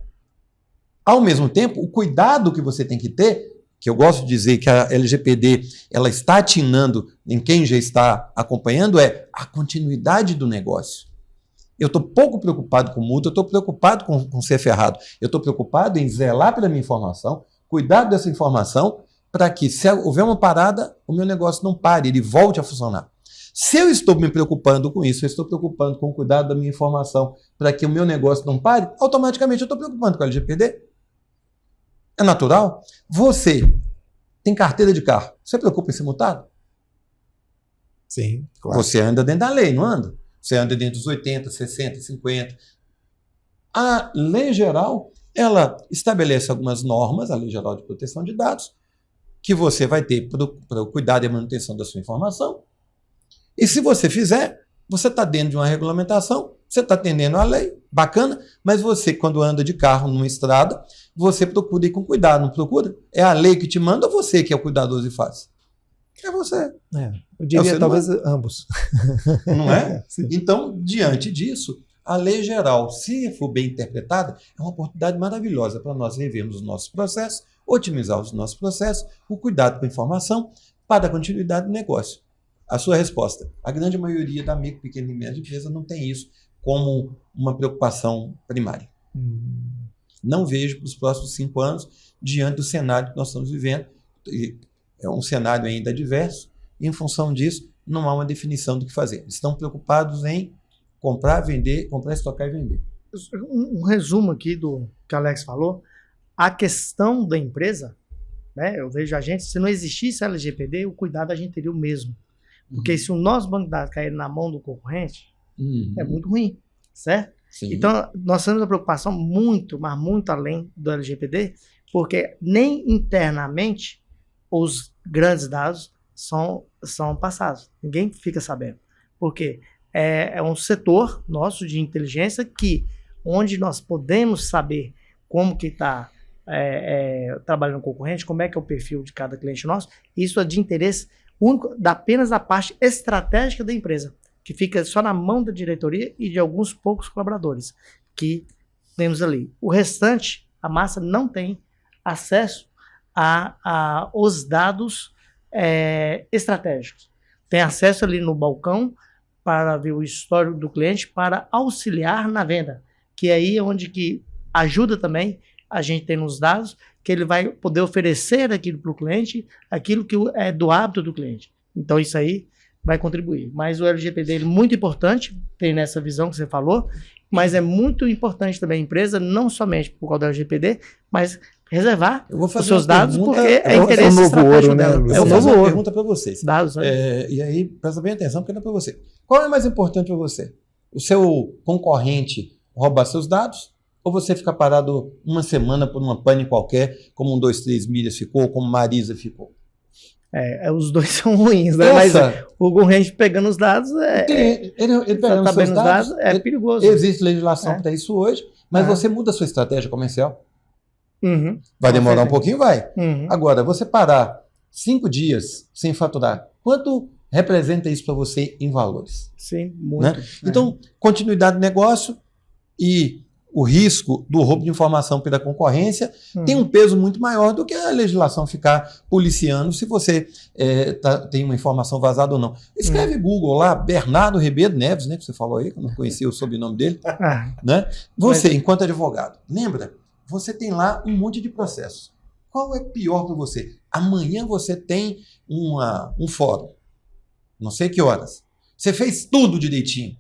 Speaker 4: Ao mesmo tempo, o cuidado que você tem que ter, que eu gosto de dizer que a LGPD ela está atinando em quem já está acompanhando, é a continuidade do negócio. Eu estou pouco preocupado com multa, eu estou preocupado com ser ferrado. Eu estou preocupado em zelar pela minha informação, cuidar dessa informação, para que, se houver uma parada, o meu negócio não pare, ele volte a funcionar. Se eu estou me preocupando com isso, eu estou preocupando com o cuidado da minha informação para que o meu negócio não pare, automaticamente eu estou preocupando com a LGPD. É natural? Você tem carteira de carro, você preocupa em ser multado?
Speaker 2: Sim, claro.
Speaker 4: Você anda dentro da lei, não anda? Você anda dentro dos 80, 60, 50. A lei geral, ela estabelece algumas normas, a Lei Geral de Proteção de Dados, que você vai ter para o cuidado e manutenção da sua informação. E se você fizer, você está dentro de uma regulamentação, você está atendendo a lei, bacana, mas você, quando anda de carro numa estrada, você procura ir com cuidado, não procura? É a lei que te manda ou você que é o cuidadoso e faz? É você.
Speaker 2: Eu diria
Speaker 4: ser
Speaker 2: talvez ambos.
Speaker 4: Não é?
Speaker 2: Sim.
Speaker 4: Então, diante disso, a lei geral, se for bem interpretada, é uma oportunidade maravilhosa para nós revermos os nossos processos, otimizar os nossos processos, o cuidado com a informação para a continuidade do negócio. A sua resposta: a grande maioria da micro, pequena e média empresa não tem isso como uma preocupação primária. Não vejo para os próximos 5 anos, diante do cenário que nós estamos vivendo. É um cenário ainda diverso, e em função disso, não há uma definição do que fazer. Estão preocupados em comprar, vender, comprar, estocar e vender.
Speaker 3: Um resumo aqui do que o Alex falou. A questão da empresa, né, eu vejo a gente, se não existisse a LGPD, o cuidado a gente teria o mesmo. Porque se o nosso banco de dados cair na mão do concorrente, é muito ruim, certo?
Speaker 4: Sim.
Speaker 3: Então, nós temos uma preocupação muito, mas muito além do LGPD, porque nem internamente os grandes dados são passados. Ninguém fica sabendo. Porque é um setor nosso de inteligência onde nós podemos saber como que está trabalhando com o concorrente, como é que é o perfil de cada cliente nosso. Isso é de interesse único, apenas da parte estratégica da empresa, que fica só na mão da diretoria e de alguns poucos colaboradores que temos ali. O restante, a massa não tem acesso aos dados estratégicos. Tem acesso ali no balcão para ver o histórico do cliente, para auxiliar na venda, que aí é onde que ajuda também a gente tem nos dados, que ele vai poder oferecer aquilo para o cliente, aquilo que é do hábito do cliente. Então isso aí vai contribuir. Mas o LGPD é muito importante, tem nessa visão que você falou, mas é muito importante também a empresa, não somente por causa do LGPD, mas reservar os seus dados, porque é interesse estratégico dela.
Speaker 2: Luiz?
Speaker 3: É o novo ouro.
Speaker 4: Pergunta para vocês.
Speaker 3: Dados,
Speaker 4: E aí, presta bem atenção, porque não é para você. Qual é mais importante para você? O seu concorrente roubar seus dados? Ou você ficar parado uma semana por uma pane qualquer, como um 23 milhas ficou, como Marisa ficou?
Speaker 3: Os dois são ruins, né? Mas o concorrente pegando os dados
Speaker 4: ele pegando
Speaker 3: tá
Speaker 4: seus
Speaker 3: os
Speaker 4: dados
Speaker 3: é perigoso.
Speaker 4: Existe legislação para isso hoje, Mas você muda a sua estratégia comercial.
Speaker 3: Uhum.
Speaker 4: Vai
Speaker 3: Com
Speaker 4: demorar um
Speaker 3: certeza.
Speaker 4: pouquinho? Vai.
Speaker 3: Uhum.
Speaker 4: Agora, você parar 5 dias sem faturar, quanto representa isso para você em valores?
Speaker 3: Sim, muito.
Speaker 4: Né? Então, continuidade do negócio e o risco do roubo de informação pela concorrência tem um peso muito maior do que a legislação ficar policiando se você tem uma informação vazada ou não. Escreve Google lá, Bernardo Ribeiro Neves, né, que você falou aí, que eu não conhecia o sobrenome dele. Né? Você, enquanto advogado, lembra? Você tem lá um monte de processos. Qual é pior para você? Amanhã você tem um fórum. Não sei que horas. Você fez tudo direitinho.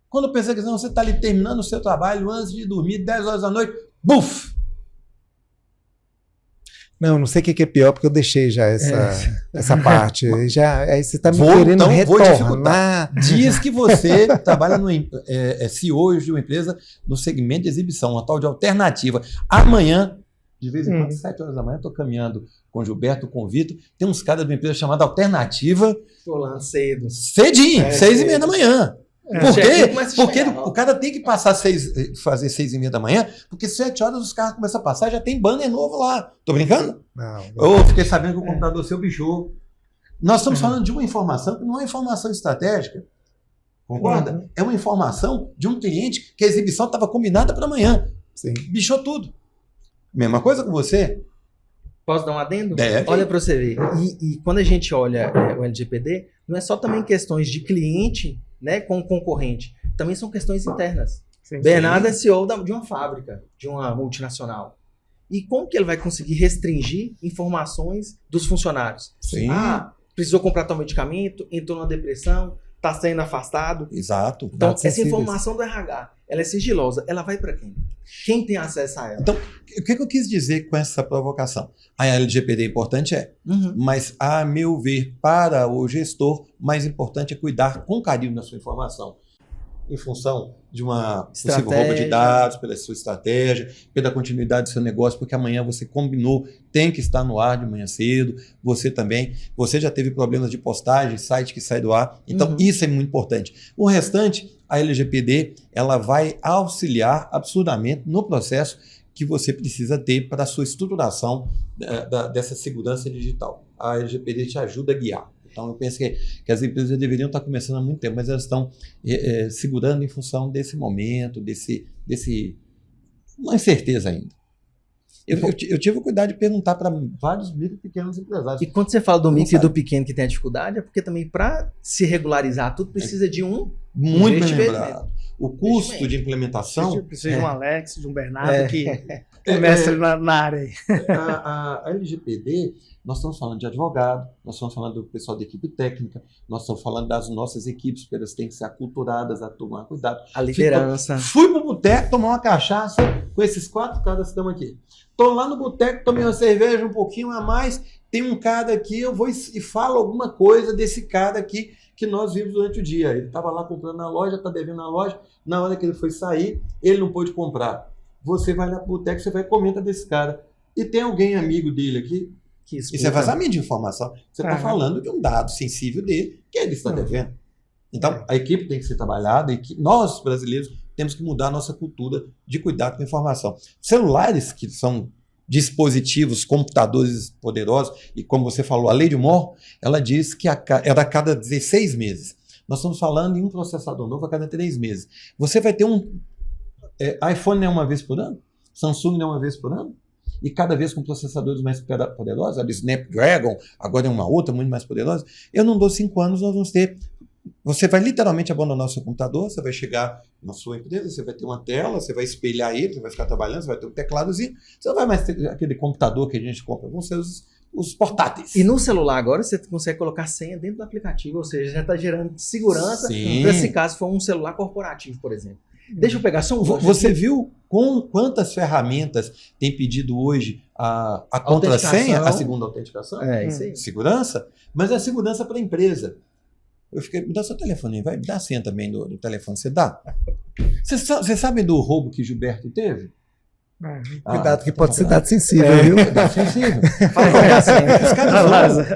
Speaker 4: Quando pensa que não, você está ali terminando o seu trabalho antes de dormir, 10 horas da noite, buf!
Speaker 2: Não sei o que é pior, porque eu deixei já essa parte. Aí você está me
Speaker 4: Vou
Speaker 2: querendo
Speaker 4: dificultar.
Speaker 2: retornar.
Speaker 4: Diz que você trabalha CEO de uma empresa no segmento de exibição, uma tal de alternativa. Amanhã, de vez em quando, 7 horas da manhã, estou caminhando com o Gilberto, com o Vitor, tem uns caras de uma empresa chamada Alternativa.
Speaker 1: Tô lá cedo.
Speaker 4: Cedinho, 6h30 da manhã. Por quê? Porque
Speaker 1: chegar,
Speaker 4: o cara tem que passar fazer 6h30 da manhã, porque 7 horas os carros começam a passar, já tem banner novo lá. Tô brincando?
Speaker 2: Não.
Speaker 4: Eu fiquei sabendo que o computador seu bichou. Nós estamos falando de uma informação que não é informação estratégica. Concorda? É uma informação de um cliente que a exibição estava combinada para amanhã.
Speaker 2: Sim.
Speaker 4: Bichou tudo. Mesma coisa com você?
Speaker 1: Posso dar um adendo?
Speaker 4: Deve.
Speaker 1: Olha para você ver. E quando a gente olha o LGPD, não é só também questões de cliente, né, com concorrente. Também são questões internas.
Speaker 3: Sim,
Speaker 1: Bernardo é CEO de uma fábrica, de uma multinacional. E como que ele vai conseguir restringir informações dos funcionários?
Speaker 4: Sim.
Speaker 1: Ah, precisou comprar tal medicamento, entrou numa depressão, está sendo afastado.
Speaker 4: Exato.
Speaker 1: Então,
Speaker 2: Dados
Speaker 1: essa
Speaker 2: sensíveis.
Speaker 1: informação do RH, ela é sigilosa. Ela vai para quem? Quem tem acesso a ela?
Speaker 4: Então, o que eu quis dizer com essa provocação? A LGPD é importante, mas, a meu ver, para o gestor, mais importante é cuidar com carinho da sua informação. Em função de uma possível roubo de dados, pela sua estratégia, pela continuidade do seu negócio, porque amanhã você combinou, tem que estar no ar de manhã cedo, você também. Você já teve problemas de postagem, site que sai do ar. Então, isso é muito importante. O restante, a LGPD, ela vai auxiliar absurdamente no processo que você precisa ter para a sua estruturação dessa segurança digital. A LGPD te ajuda a guiar. Então, eu penso que as empresas deveriam estar começando há muito tempo, mas elas estão segurando em função desse momento, uma incerteza ainda. Eu tive o cuidado de perguntar para vários micro e pequenos empresários.
Speaker 1: E quando você fala do micro e
Speaker 4: sabe.
Speaker 1: do pequeno que tem a dificuldade, é porque também para se regularizar tudo precisa de um
Speaker 4: Muito bem
Speaker 1: investimento.
Speaker 4: lembrado. O custo de implementação...
Speaker 3: Precisa de um Alex, de um Bernardo, que é mestre na área aí.
Speaker 4: A LGPD, nós estamos falando de advogado, nós estamos falando do pessoal da equipe técnica, nós estamos falando das nossas equipes, porque elas têm que ser aculturadas a tomar cuidado.
Speaker 1: A liderança.
Speaker 4: Fui pro boteco tomar uma cachaça com esses 4 caras que estão aqui. Tô lá no boteco, tomei uma cerveja um pouquinho a mais, tem um cara aqui, eu vou e falo alguma coisa desse cara aqui que nós vimos durante o dia. Ele estava lá comprando na loja, está devendo na loja, na hora que ele foi sair, ele não pôde comprar. Você vai lá pro boteco, você vai e comenta desse cara. E tem alguém amigo dele aqui, e você faz a mídia de informação. Você está falando de um dado sensível dele, que ele está devendo. Então, a equipe tem que ser trabalhada, e nós, brasileiros, temos que mudar a nossa cultura de cuidado com a informação. Celulares, que são dispositivos, computadores poderosos, e como você falou, a lei de Moore, ela diz que era a cada 16 meses. Nós estamos falando em um processador novo a cada 3 meses. Você vai ter iPhone é uma vez por ano? Samsung é uma vez por ano? E cada vez com processadores mais poderosos, a Snapdragon, agora é uma outra muito mais poderosa. Eu não dou 5 anos, nós vamos ter... Você vai literalmente abandonar o seu computador, você vai chegar na sua empresa, você vai ter uma tela, você vai espelhar ele, você vai ficar trabalhando, você vai ter um tecladozinho, você não vai mais ter aquele computador que a gente compra, vão ser os portáteis.
Speaker 1: E no celular agora você consegue colocar senha dentro do aplicativo, ou seja, já está gerando segurança
Speaker 4: Sim.
Speaker 1: para esse caso for um celular corporativo, por exemplo. Deixa eu pegar só um...
Speaker 4: Você viu quantas ferramentas tem pedido hoje a contrassenha, a segunda autenticação?
Speaker 1: É, isso aí.
Speaker 4: Segurança, mas é segurança para a empresa. Eu fiquei, me dá seu telefone aí, vai, me dá a senha também do telefone, você dá? Você sabe do roubo que Gilberto teve?
Speaker 2: Cuidado que pode ser dado sensível, viu?
Speaker 4: Dado sensível.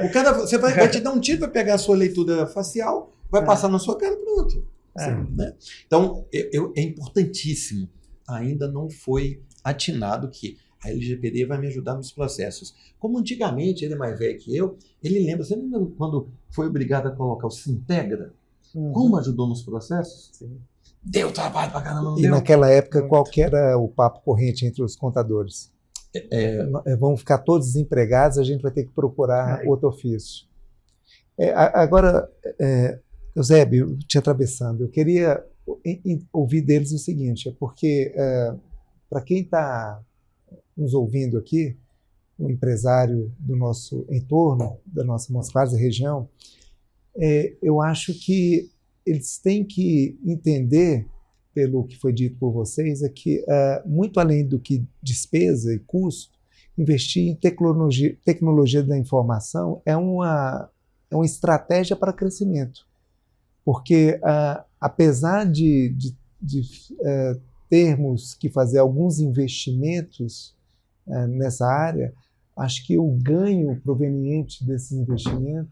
Speaker 4: Os caras você vai te dar um tiro, vai pegar a sua leitura facial, vai passar na sua cara e pronto. Né? Então, é importantíssimo ainda não foi atinado que a LGPD vai me ajudar nos processos. Como antigamente, ele é mais velho que eu, ele lembra, você lembra quando foi obrigado a colocar o Sintegra? Como ajudou nos processos?
Speaker 2: Sim.
Speaker 4: Deu trabalho pra caramba, não
Speaker 2: E
Speaker 4: deu?
Speaker 2: naquela época, qual que era o papo corrente entre os contadores? Vão ficar todos desempregados, a gente vai ter que procurar outro ofício. Agora, Eusébio, te atravessando, eu queria ouvir deles o seguinte, porque para quem está nos ouvindo aqui, um empresário do nosso entorno, da nossa Montes região, eu acho que eles têm que entender, pelo que foi dito por vocês, é que, muito além do que despesa e custo, investir em tecnologia da informação é uma estratégia para crescimento. Porque, apesar de termos que fazer alguns investimentos nessa área, acho que o ganho proveniente desses investimentos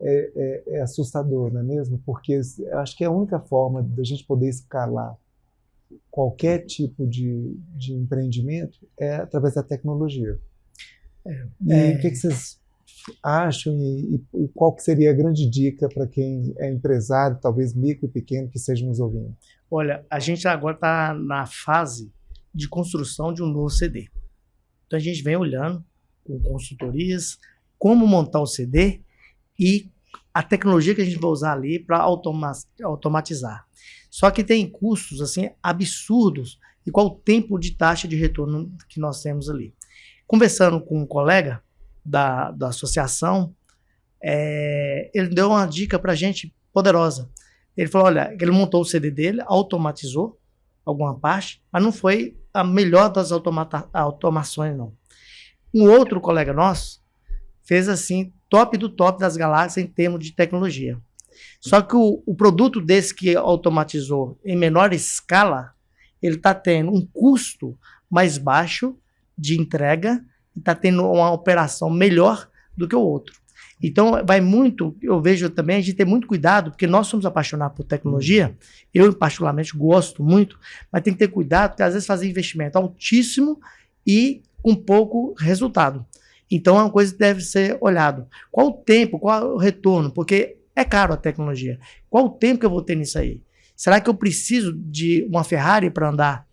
Speaker 2: é assustador, não é mesmo? Porque acho que é a única forma da gente poder escalar qualquer tipo de empreendimento é através da tecnologia. O que vocês acham e qual que seria a grande dica para quem é empresário, talvez micro e pequeno, que esteja nos ouvindo?
Speaker 3: Olha, a gente agora está na fase de construção de um novo CD. Então a gente vem olhando com consultorias como montar o CD e a tecnologia que a gente vai usar ali para automatizar. Só que tem custos assim absurdos e qual o tempo de taxa de retorno que nós temos ali. Conversando com um colega da associação, ele deu uma dica para a gente poderosa. Ele falou, olha, ele montou o CD dele, automatizou alguma parte, mas não foi a melhor das automações, não. Um outro colega nosso fez assim, top do top das galáxias em termos de tecnologia. Só que o produto desse que automatizou em menor escala, ele está tendo um custo mais baixo de entrega e está tendo uma operação melhor do que o outro. Então, vai muito, eu vejo também, a gente tem muito cuidado, porque nós somos apaixonados por tecnologia, eu particularmente gosto muito, mas tem que ter cuidado, porque às vezes fazer investimento altíssimo e com pouco resultado. Então, é uma coisa que deve ser olhado. Qual o tempo, qual o retorno? Porque é caro a tecnologia. Qual o tempo que eu vou ter nisso aí? Será que eu preciso de uma Ferrari para andar,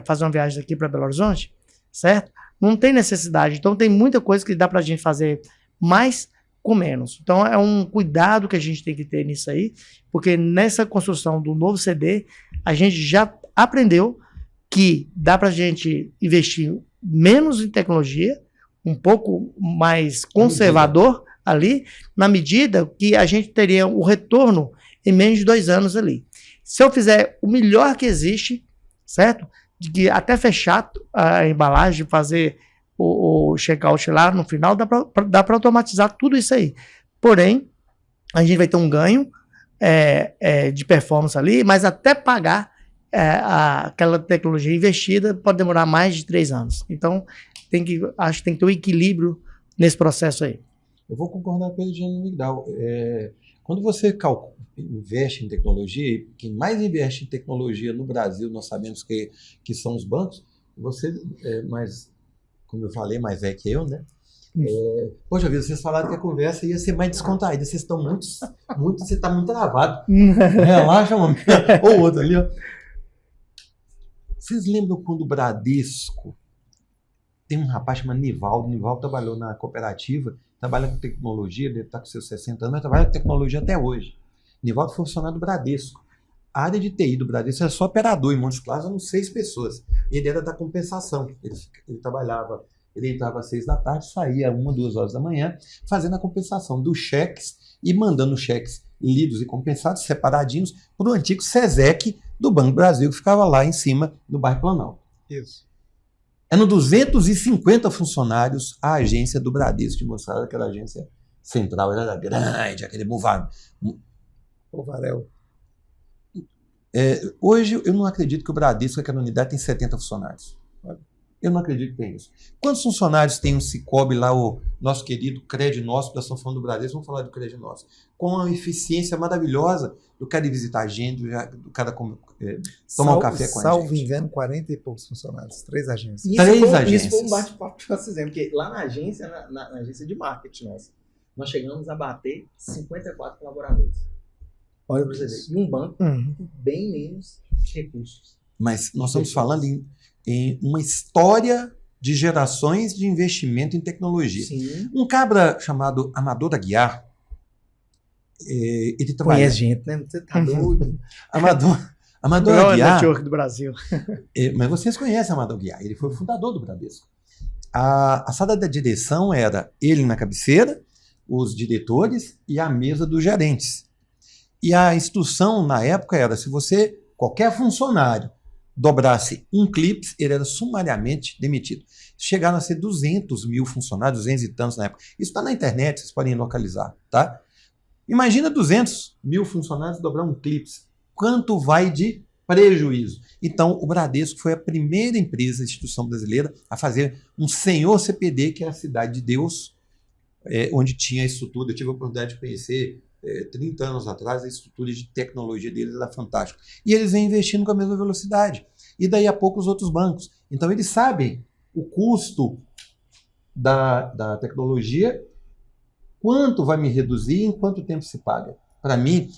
Speaker 3: fazer uma viagem daqui para Belo Horizonte? Certo? Não tem necessidade. Então, tem muita coisa que dá para a gente fazer mais com menos. Então, é um cuidado que a gente tem que ter nisso aí, porque nessa construção do novo CD, a gente já aprendeu que dá para a gente investir menos em tecnologia, um pouco mais conservador ali, na medida que a gente teria o retorno em menos de 2 anos ali. Se eu fizer o melhor que existe, certo? De que até fechar a embalagem, fazer o checkout lá no final, dá para automatizar tudo isso aí. Porém, a gente vai ter um ganho de performance ali, mas até pagar aquela tecnologia investida pode demorar mais de 3 anos. Então, acho que tem que ter um equilíbrio nesse processo aí.
Speaker 4: Eu vou concordar com ele, Gênio Migdal. Quando você investe em tecnologia, e quem mais investe em tecnologia no Brasil, nós sabemos que são os bancos, você como eu falei, mais velho que eu, né? Poxa vida, vocês falaram que a conversa ia ser mais descontraída, vocês estão você está muito travado. Relaxa, homem. Ou outro ali, ó. Vocês lembram quando o Bradesco, tem um rapaz chamado Nivaldo trabalhou na cooperativa, trabalha com tecnologia, ele está com seus 60 anos, mas trabalha com tecnologia até hoje. Nivaldo foi funcionário do Bradesco. A área de TI do Bradesco era só operador, em Montes Claros eram 6 pessoas. Ele era da compensação. Ele trabalhava, ele entrava às 6 da tarde, saía 1, 2 horas da manhã, fazendo a compensação dos cheques e mandando cheques lidos e compensados, separadinhos, para o antigo SESEC do Banco do Brasil, que ficava lá em cima, no bairro Planalto.
Speaker 2: Isso.
Speaker 4: Eram 250 funcionários a agência do Bradesco de Montes Claros, aquela agência central, ela era grande, aquele
Speaker 2: Povarel.
Speaker 4: Hoje eu não acredito que o Bradesco, aquela unidade, tem 70 funcionários. Eu não acredito que tem isso. Quantos funcionários tem um Sicoob lá, o nosso querido Credinócio, da São Paulo do Bradesco, vamos falar do Credinócio, com uma eficiência maravilhosa do cara ir visitar a gente, do cara tomar um café com a gente.
Speaker 2: Salvo engano, 40 e poucos funcionários, 3 agências.
Speaker 1: Isso foi um bate-papo que nós fizemos, porque lá na agência, na agência de marketing nossa, nós chegamos a bater 54 colaboradores. Olha para você ver. E um banco com bem menos recursos.
Speaker 4: Mas nós estamos falando em uma história de gerações de investimento em tecnologia.
Speaker 1: Sim.
Speaker 4: Um cabra chamado Amador Aguiar, ele trabalha...
Speaker 1: Conhece gente, né? Você tá doido.
Speaker 4: Amador
Speaker 3: Melhor
Speaker 4: Aguiar...
Speaker 3: network do Brasil.
Speaker 4: Mas vocês conhecem Amador Aguiar, ele foi o fundador do Bradesco. A sala da direção era ele na cabeceira, os diretores e a mesa dos gerentes. E a instrução na época era, se qualquer funcionário, dobrasse um clipe, ele era sumariamente demitido. Chegaram a ser 200 mil funcionários, 200 e tantos na época. Isso está na internet, vocês podem localizar, tá? Imagina 200 mil funcionários dobrar um clipe. Quanto vai de prejuízo? Então, o Bradesco foi a primeira empresa, instituição brasileira, a fazer um senhor CPD, que é a Cidade de Deus, onde tinha a estrutura. Eu tive a oportunidade de conhecer 30 anos atrás, a estrutura de tecnologia deles era fantástica. E eles vêm investindo com a mesma velocidade. E daí a pouco os outros bancos. Então eles sabem o custo da tecnologia, quanto vai me reduzir e em quanto tempo se paga. Para mim,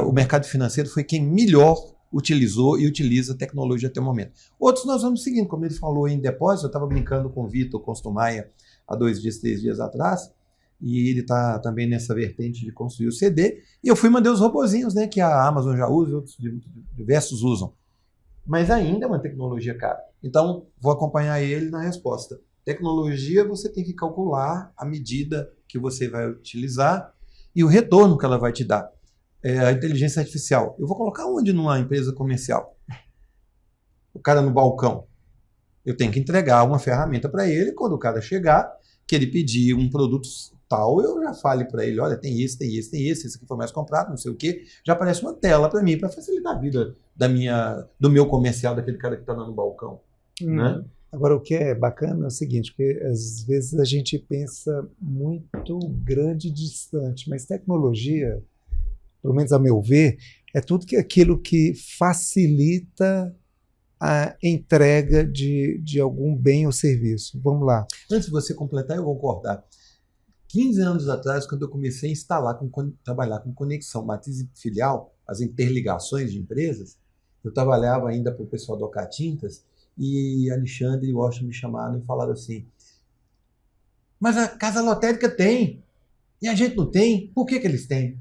Speaker 4: o mercado financeiro foi quem melhor utilizou e utiliza a tecnologia até o momento. Outros nós vamos seguindo, como ele falou em depósito, eu estava brincando com o Vitor Costumaia há 2 dias, 3 dias atrás, e ele está também nessa vertente de construir o CD, e eu fui mandar os robozinhos, né, que a Amazon já usa e outros diversos usam. Mas ainda é uma tecnologia cara. Então, vou acompanhar ele na resposta. Tecnologia, você tem que calcular a medida que você vai utilizar e o retorno que ela vai te dar. A inteligência artificial. Eu vou colocar onde numa empresa comercial? O cara no balcão. Eu tenho que entregar uma ferramenta para ele, quando o cara chegar, que ele pedir um produto tal, eu já fale para ele, olha, tem esse aqui foi mais comprado, não sei o quê. Já aparece uma tela para mim, para facilitar a vida do meu comercial, daquele cara que está lá no balcão. Né?
Speaker 2: Agora, o que é bacana é o seguinte, porque às vezes a gente pensa muito grande e distante, mas tecnologia, pelo menos a meu ver, é tudo aquilo que facilita a entrega de algum bem ou serviço. Vamos lá.
Speaker 4: Antes de você completar, eu vou concordar. 15 anos atrás, quando eu comecei a trabalhar com conexão matriz e filial, as interligações de empresas, eu trabalhava ainda para o pessoal do Ocatintas, e Alexandre e Washington me chamaram e falaram assim, mas a casa lotérica tem, e a gente não tem, por que eles têm?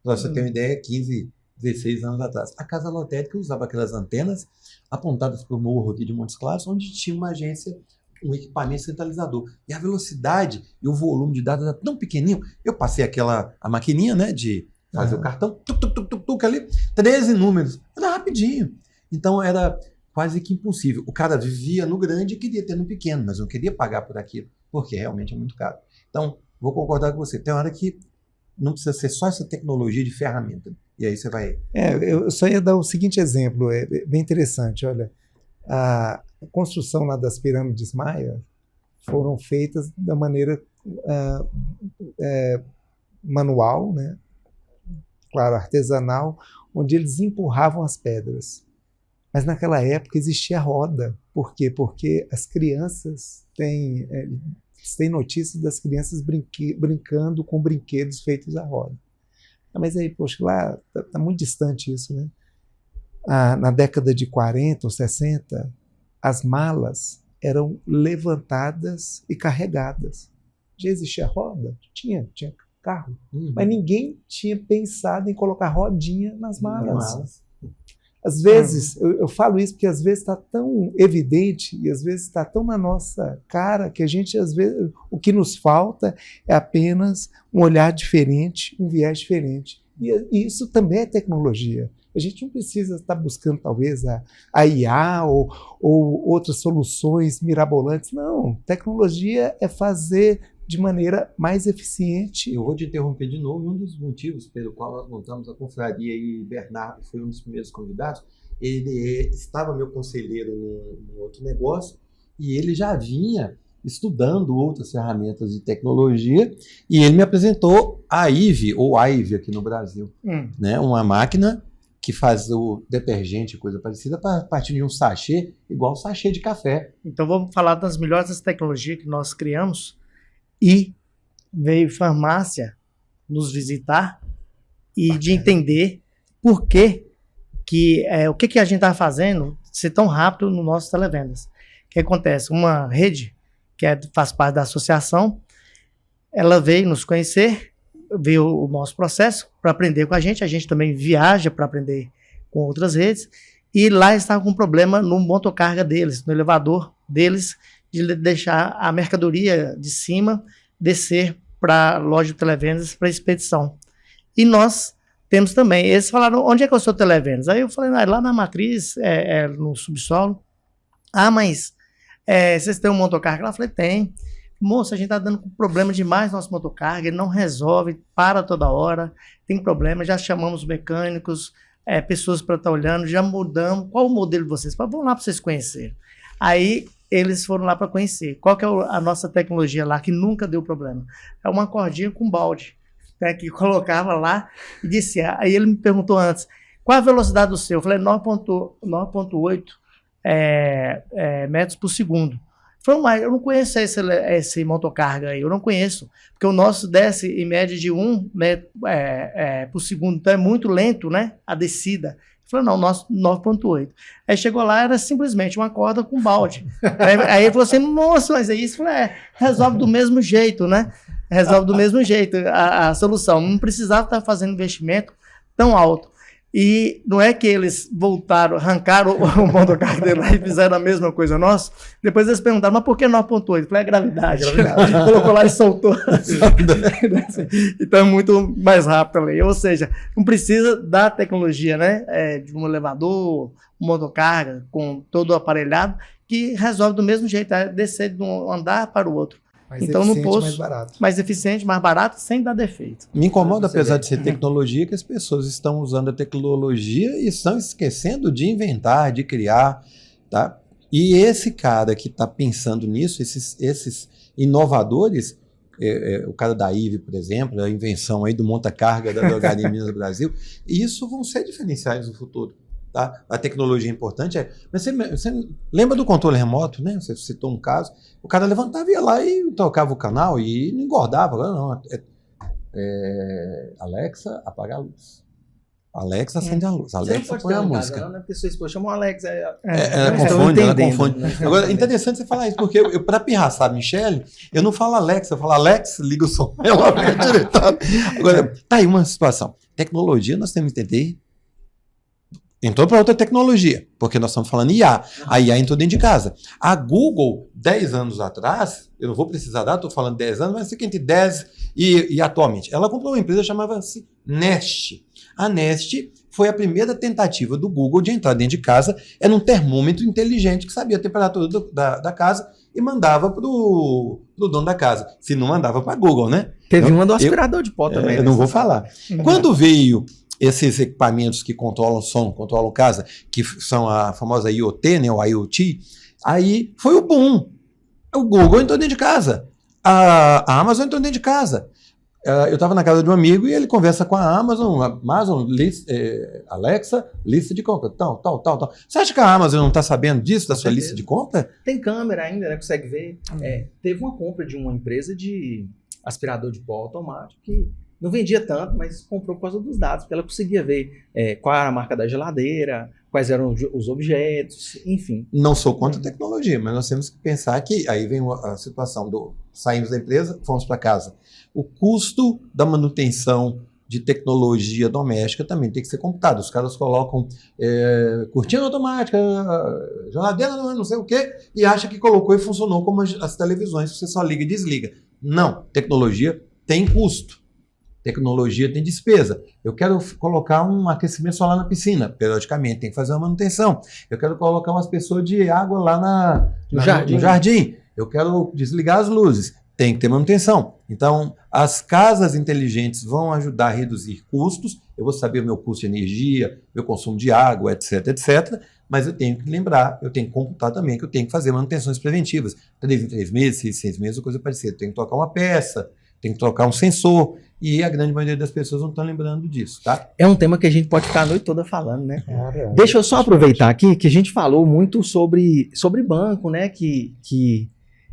Speaker 4: Pra você ter uma ideia, 15, 16 anos atrás. A casa lotérica usava aquelas antenas apontadas para o morro aqui de Montes Claros, onde tinha uma agência, um equipamento centralizador. E a velocidade e o volume de dados era tão pequenininho. Eu passei a maquininha, né, de fazer o cartão, ali, 13 números. Era rapidinho. Então era quase que impossível. O cara vivia no grande e queria ter no pequeno, mas não queria pagar por aquilo, porque realmente é muito caro. Então, vou concordar com você. Tem hora que não precisa ser só essa tecnologia de ferramenta. E aí você vai...
Speaker 2: Eu só ia dar o seguinte exemplo, é bem interessante. Olha, a construção lá das pirâmides Maia foram feitas da maneira manual, né? Claro, artesanal, onde eles empurravam as pedras. Mas naquela época existia roda. Por quê? Porque as crianças têm notícias das crianças brincando com brinquedos feitos à roda. Mas aí, poxa, lá está muito distante isso, né? Na década de 40 ou 60, as malas eram levantadas e carregadas. Já existia roda? Tinha carro. Mas ninguém tinha pensado em colocar rodinha nas malas. Às vezes, eu falo isso porque às vezes está tão evidente e às vezes está tão na nossa cara que a gente, às vezes, o que nos falta é apenas um olhar diferente, um viés diferente. E isso também é tecnologia. A gente não precisa estar buscando, talvez, a IA ou outras soluções mirabolantes. Não, tecnologia é fazer de maneira mais eficiente.
Speaker 4: Eu vou te interromper de novo. Um dos motivos pelo qual nós montamos a confraria, e Bernardo foi um dos primeiros convidados, ele estava meu conselheiro num outro negócio, e ele já vinha estudando outras ferramentas de tecnologia, e ele me apresentou a IVE, ou AIVE aqui no Brasil, né? Uma máquina que faz o detergente, coisa parecida, a partir de um sachê, igual um sachê de café.
Speaker 3: Então vamos falar das melhores tecnologias que nós criamos, e veio farmácia nos visitar e de entender por que o que a gente está fazendo ser tão rápido no nosso televendas. O que acontece? Uma rede que faz parte da associação, ela veio nos conhecer, veio o nosso processo para aprender com a gente também viaja para aprender com outras redes, e lá estava com um problema no motocarga deles, no elevador deles, de deixar a mercadoria de cima descer para a loja de televendas para expedição. E nós temos também, eles falaram, onde é que é o seu televendas? Aí eu falei, lá na matriz, no subsolo. Mas vocês têm um motocarga? Ela falou, tem. Moça, a gente está dando problema demais no nosso motocarga, ele não resolve, para toda hora, tem problema, já chamamos mecânicos, pessoas para estar olhando, já mudamos, qual o modelo de vocês? Vamos lá para vocês conhecerem. Aí eles foram lá para conhecer. Qual que é a nossa tecnologia lá que nunca deu problema? É uma cordinha com balde, né, que colocava lá e disse, aí ele me perguntou antes, qual a velocidade do seu? Eu falei, 9.8 metros por segundo. Eu não conheço esse motocarga aí, eu não conheço, porque o nosso desce em média de 1 metro por segundo, então é muito lento, né, a descida. Eu falei, não, o nosso 9.8. Aí chegou lá, era simplesmente uma corda com balde. Aí ele falou assim, moça, mas é isso? Eu falei, resolve do mesmo jeito, né? Resolve do mesmo jeito a solução. Não precisava estar fazendo investimento tão alto. E não é que eles voltaram, arrancaram o motocarga dele lá e fizeram a mesma coisa nossa. Depois eles perguntaram, mas por que 9.8? Eu falei, é gravidade. Colocou lá e soltou. Então é muito mais rápido ali. Ou seja, não precisa da tecnologia, né? De um elevador, um motocarga com todo o aparelhado, que resolve do mesmo jeito, descer de um andar para o outro.
Speaker 2: Mais
Speaker 3: então,
Speaker 2: eficiente,
Speaker 3: no posto,
Speaker 2: mais barato.
Speaker 3: Mais eficiente, mais barato, sem dar defeito.
Speaker 4: Me incomoda, apesar de ser tecnologia, que as pessoas estão usando a tecnologia e estão esquecendo de inventar, de criar, tá? E esse cara que está pensando nisso, esses inovadores, o cara da IVE, por exemplo, a invenção aí do monta-carga da Drogaria Minas do Brasil, isso vão ser diferenciais no futuro. Tá? A tecnologia é importante, mas você lembra do controle remoto, né? Você citou um caso, o cara levantava, ia lá e tocava o canal e não engordava. Agora não, Alexa, apaga a luz. Alexa, acende a luz. Alexa, põe a música.
Speaker 1: Casa, não, a pessoa expôs, chama o Alexa.
Speaker 4: Ela confunde. Agora, é interessante você falar isso, porque eu para pirraçar a Michelle, eu não falo Alexa, eu falo Alex, liga o som. Ela vai diretar. Agora, tá aí uma situação. Tecnologia, nós temos que entender. Entrou para outra tecnologia, porque nós estamos falando IA. A IA entrou dentro de casa. A Google, 10 anos atrás, eu não vou precisar dar, estou falando 10 anos, mas fica entre 10 e atualmente. Ela comprou uma empresa chamava-se Nest. A Nest foi a primeira tentativa do Google de entrar dentro de casa. Era um termômetro inteligente que sabia a temperatura da casa e mandava para o dono da casa. Se não, mandava para a Google, né?
Speaker 1: Teve uma do aspirador de pó também.
Speaker 4: Eu não vou falar. Quando veio esses equipamentos que controlam som, controlam casa, que são a famosa IoT, né, o IoT, aí foi o boom. O Google entrou dentro de casa. A Amazon entrou dentro de casa. Eu estava na casa de um amigo e ele conversa com a Amazon, Alexa, lista de compra, tal. Você acha que a Amazon não está sabendo disso, da sua lista de compra?
Speaker 1: Tem câmera ainda, né? Consegue ver. Teve uma compra de uma empresa de aspirador de pó automático que não vendia tanto, mas comprou por causa dos dados, porque ela conseguia ver qual era a marca da geladeira, quais eram os objetos, enfim.
Speaker 4: Não sou contra a tecnologia, mas nós temos que pensar que aí vem a situação do saímos da empresa, fomos para casa. O custo da manutenção de tecnologia doméstica também tem que ser computado. Os caras colocam cortina automática, geladeira, não sei o quê, e acha que colocou e funcionou como as televisões, você só liga e desliga. Não, tecnologia tem custo. Tecnologia tem despesa. Eu quero colocar um aquecimento solar na piscina, periodicamente, tem que fazer uma manutenção. Eu quero colocar umas pessoas de água lá no jardim. Eu quero desligar as luzes, tem que ter manutenção. Então, as casas inteligentes vão ajudar a reduzir custos. Eu vou saber o meu custo de energia, meu consumo de água, etc, etc. Mas eu tenho que lembrar, eu tenho que computar também que eu tenho que fazer manutenções preventivas. 3 em 3 meses, 6 meses, coisa parecida. Eu tenho que trocar uma peça, tenho que trocar um sensor. E a grande maioria das pessoas não estão lembrando disso, tá?
Speaker 1: É um tema que a gente pode ficar a noite toda falando, né?
Speaker 2: Cara,
Speaker 1: Deixa eu só aproveitar aqui que a gente falou muito sobre banco, né? Que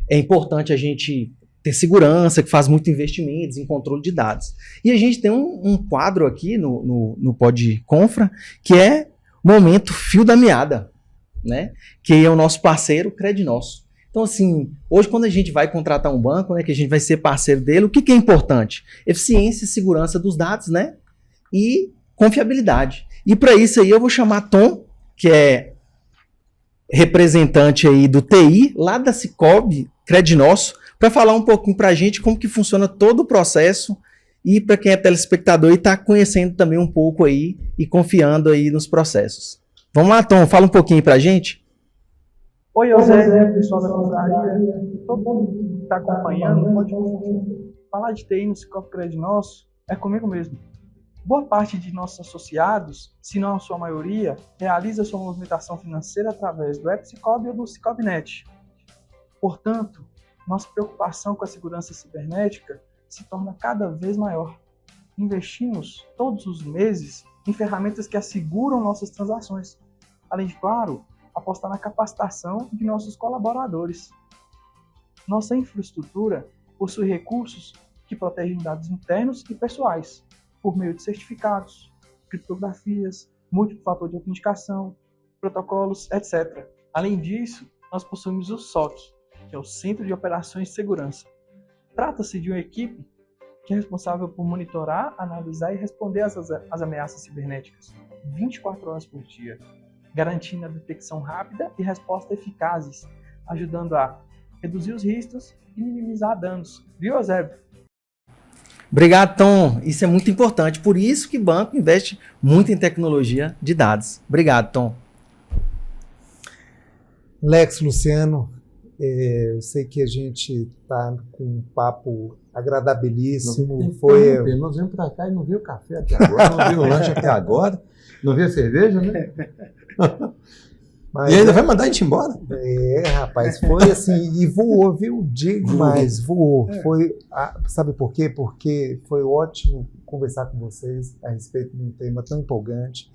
Speaker 1: é importante a gente ter segurança, que faz muito investimentos em controle de dados. E a gente tem um quadro aqui no Pod Confra, que é Momento Fio da Meada, né? Que é o nosso parceiro Crednosso. Então, assim, hoje quando a gente vai contratar um banco, né, que a gente vai ser parceiro dele, o que é importante? Eficiência e segurança dos dados, né? E confiabilidade. E para isso aí eu vou chamar Tom, que é representante aí do TI, lá da Sicoob Crednosso, para falar um pouquinho para a gente como que funciona todo o processo e para quem é telespectador e está conhecendo também um pouco aí e confiando aí nos processos. Vamos lá, Tom, fala um pouquinho para a gente.
Speaker 5: Oi, José, pessoal da confraria, todo mundo que está acompanhando, pode falar de TI no Sicoob Crednosso, é comigo mesmo. Boa parte de nossos associados, se não a sua maioria, realiza sua movimentação financeira através do App Sicoob ou do SicooBnet. Portanto, nossa preocupação com a segurança cibernética se torna cada vez maior. Investimos todos os meses em ferramentas que asseguram nossas transações, além de, claro, apostar na capacitação de nossos colaboradores. Nossa infraestrutura possui recursos que protegem dados internos e pessoais, por meio de certificados, criptografias, múltiplo fator de autenticação, protocolos, etc. Além disso, nós possuímos o SOC, que é o Centro de Operações de Segurança. Trata-se de uma equipe que é responsável por monitorar, analisar e responder às ameaças cibernéticas 24 horas por dia, garantindo a detecção rápida e resposta eficazes, ajudando a reduzir os riscos e minimizar danos. Viu, Eusébio?
Speaker 1: Obrigado, Tom. Isso é muito importante. Por isso que o banco investe muito em tecnologia de dados. Obrigado, Tom.
Speaker 2: Lex, Luciano, eu sei que a gente está com um papo agradabilíssimo.
Speaker 4: Nós viemos para cá e não veio café até agora, não veio lanche até agora, não veio cerveja, né?
Speaker 2: Mas,
Speaker 4: e ainda vai mandar a gente embora?
Speaker 2: Rapaz, foi assim, e voou, viu? Digo mais, voou. Sabe por quê? Porque foi ótimo conversar com vocês a respeito de um tema tão empolgante.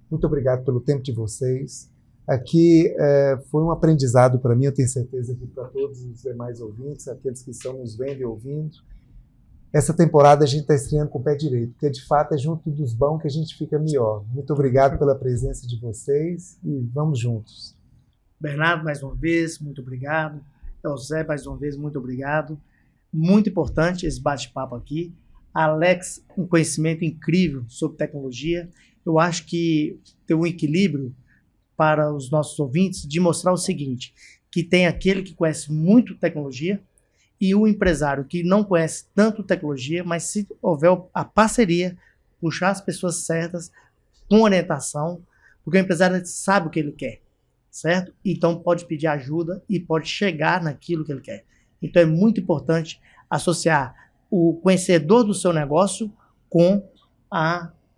Speaker 2: Muito obrigado pelo tempo de vocês. Aqui foi um aprendizado para mim, eu tenho certeza que para todos os demais ouvintes, aqueles que estão nos vendo e ouvindo. Essa temporada a gente está estreando com o pé direito, porque de fato é junto dos bons que a gente fica melhor. Muito obrigado pela presença de vocês e vamos juntos.
Speaker 3: Bernardo, mais uma vez, muito obrigado. José, mais uma vez, muito obrigado. Muito importante esse bate-papo aqui. Alex, um conhecimento incrível sobre tecnologia. Eu acho que tem um equilíbrio para os nossos ouvintes de mostrar o seguinte, que tem aquele que conhece muito tecnologia, e o empresário que não conhece tanto tecnologia, mas se houver a parceria, puxar as pessoas certas, com orientação, porque o empresário sabe o que ele quer, certo? Então pode pedir ajuda e pode chegar naquilo que ele quer. Então é muito importante associar o conhecedor do seu negócio com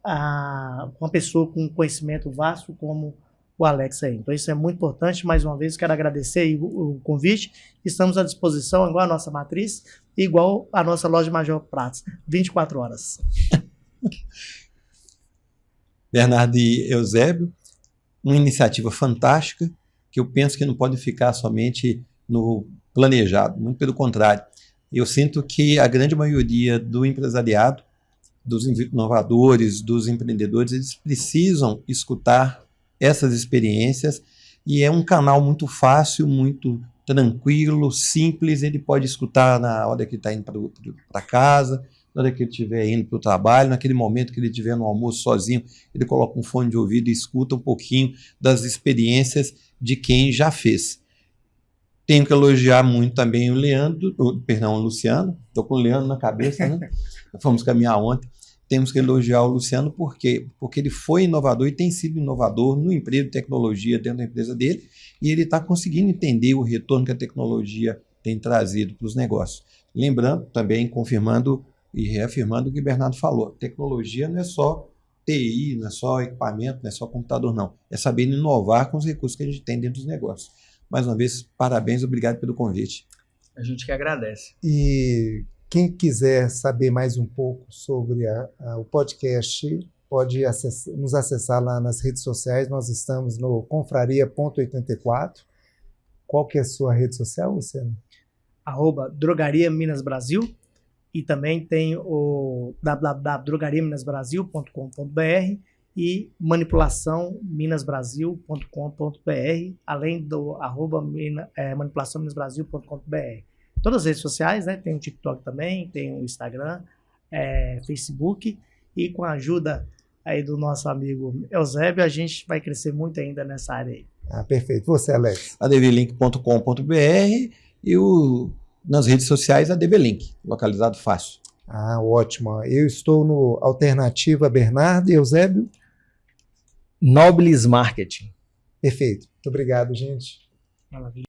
Speaker 3: uma pessoa com conhecimento vasto como o Alex aí. Então isso é muito importante. Mais uma vez quero agradecer aí o convite. Estamos à disposição, igual a nossa matriz, igual a nossa loja Major Pratos, 24 horas.
Speaker 4: Bernardo e Eusébio, uma iniciativa fantástica que eu penso que não pode ficar somente no planejado, muito pelo contrário. Eu sinto que a grande maioria do empresariado, dos inovadores, dos empreendedores, eles precisam escutar essas experiências e é um canal muito fácil, muito tranquilo, simples, ele pode escutar na hora que está indo para casa, na hora que ele estiver indo para o trabalho, naquele momento que ele estiver no almoço sozinho, ele coloca um fone de ouvido e escuta um pouquinho das experiências de quem já fez. Tenho que elogiar muito também o Luciano, estou com o Leandro na cabeça, né? Fomos caminhar ontem. Temos que elogiar o Luciano porque ele foi inovador e tem sido inovador no emprego de tecnologia dentro da empresa dele e ele está conseguindo entender o retorno que a tecnologia tem trazido para os negócios. Lembrando, também confirmando e reafirmando o que o Bernardo falou, tecnologia não é só TI, não é só equipamento, não é só computador, não. É saber inovar com os recursos que a gente tem dentro dos negócios. Mais uma vez, parabéns, obrigado pelo convite.
Speaker 1: A gente que agradece.
Speaker 2: E quem quiser saber mais um pouco sobre o podcast, pode nos acessar lá nas redes sociais. Nós estamos no confraria.84. Qual que é a sua rede social, Luciano?
Speaker 3: @Drogaria Minas Brasil. E também tem o www.drogariaminasbrasil.com.br e manipulaçãominasbrasil.com.br, além do @manipulaçãominasbrasil.com.br. Todas as redes sociais, né? Tem o TikTok também, tem o Instagram, Facebook, e com a ajuda aí do nosso amigo Eusébio, a gente vai crescer muito ainda nessa área aí.
Speaker 2: Perfeito. Você, Alex?
Speaker 4: advlink.com.br e nas redes sociais a DVLink, localizado fácil.
Speaker 2: Ótimo. Eu estou no Alternativa Bernardo e Eusébio.
Speaker 1: Nobles Marketing.
Speaker 2: Perfeito. Muito obrigado, gente.
Speaker 3: Maravilha.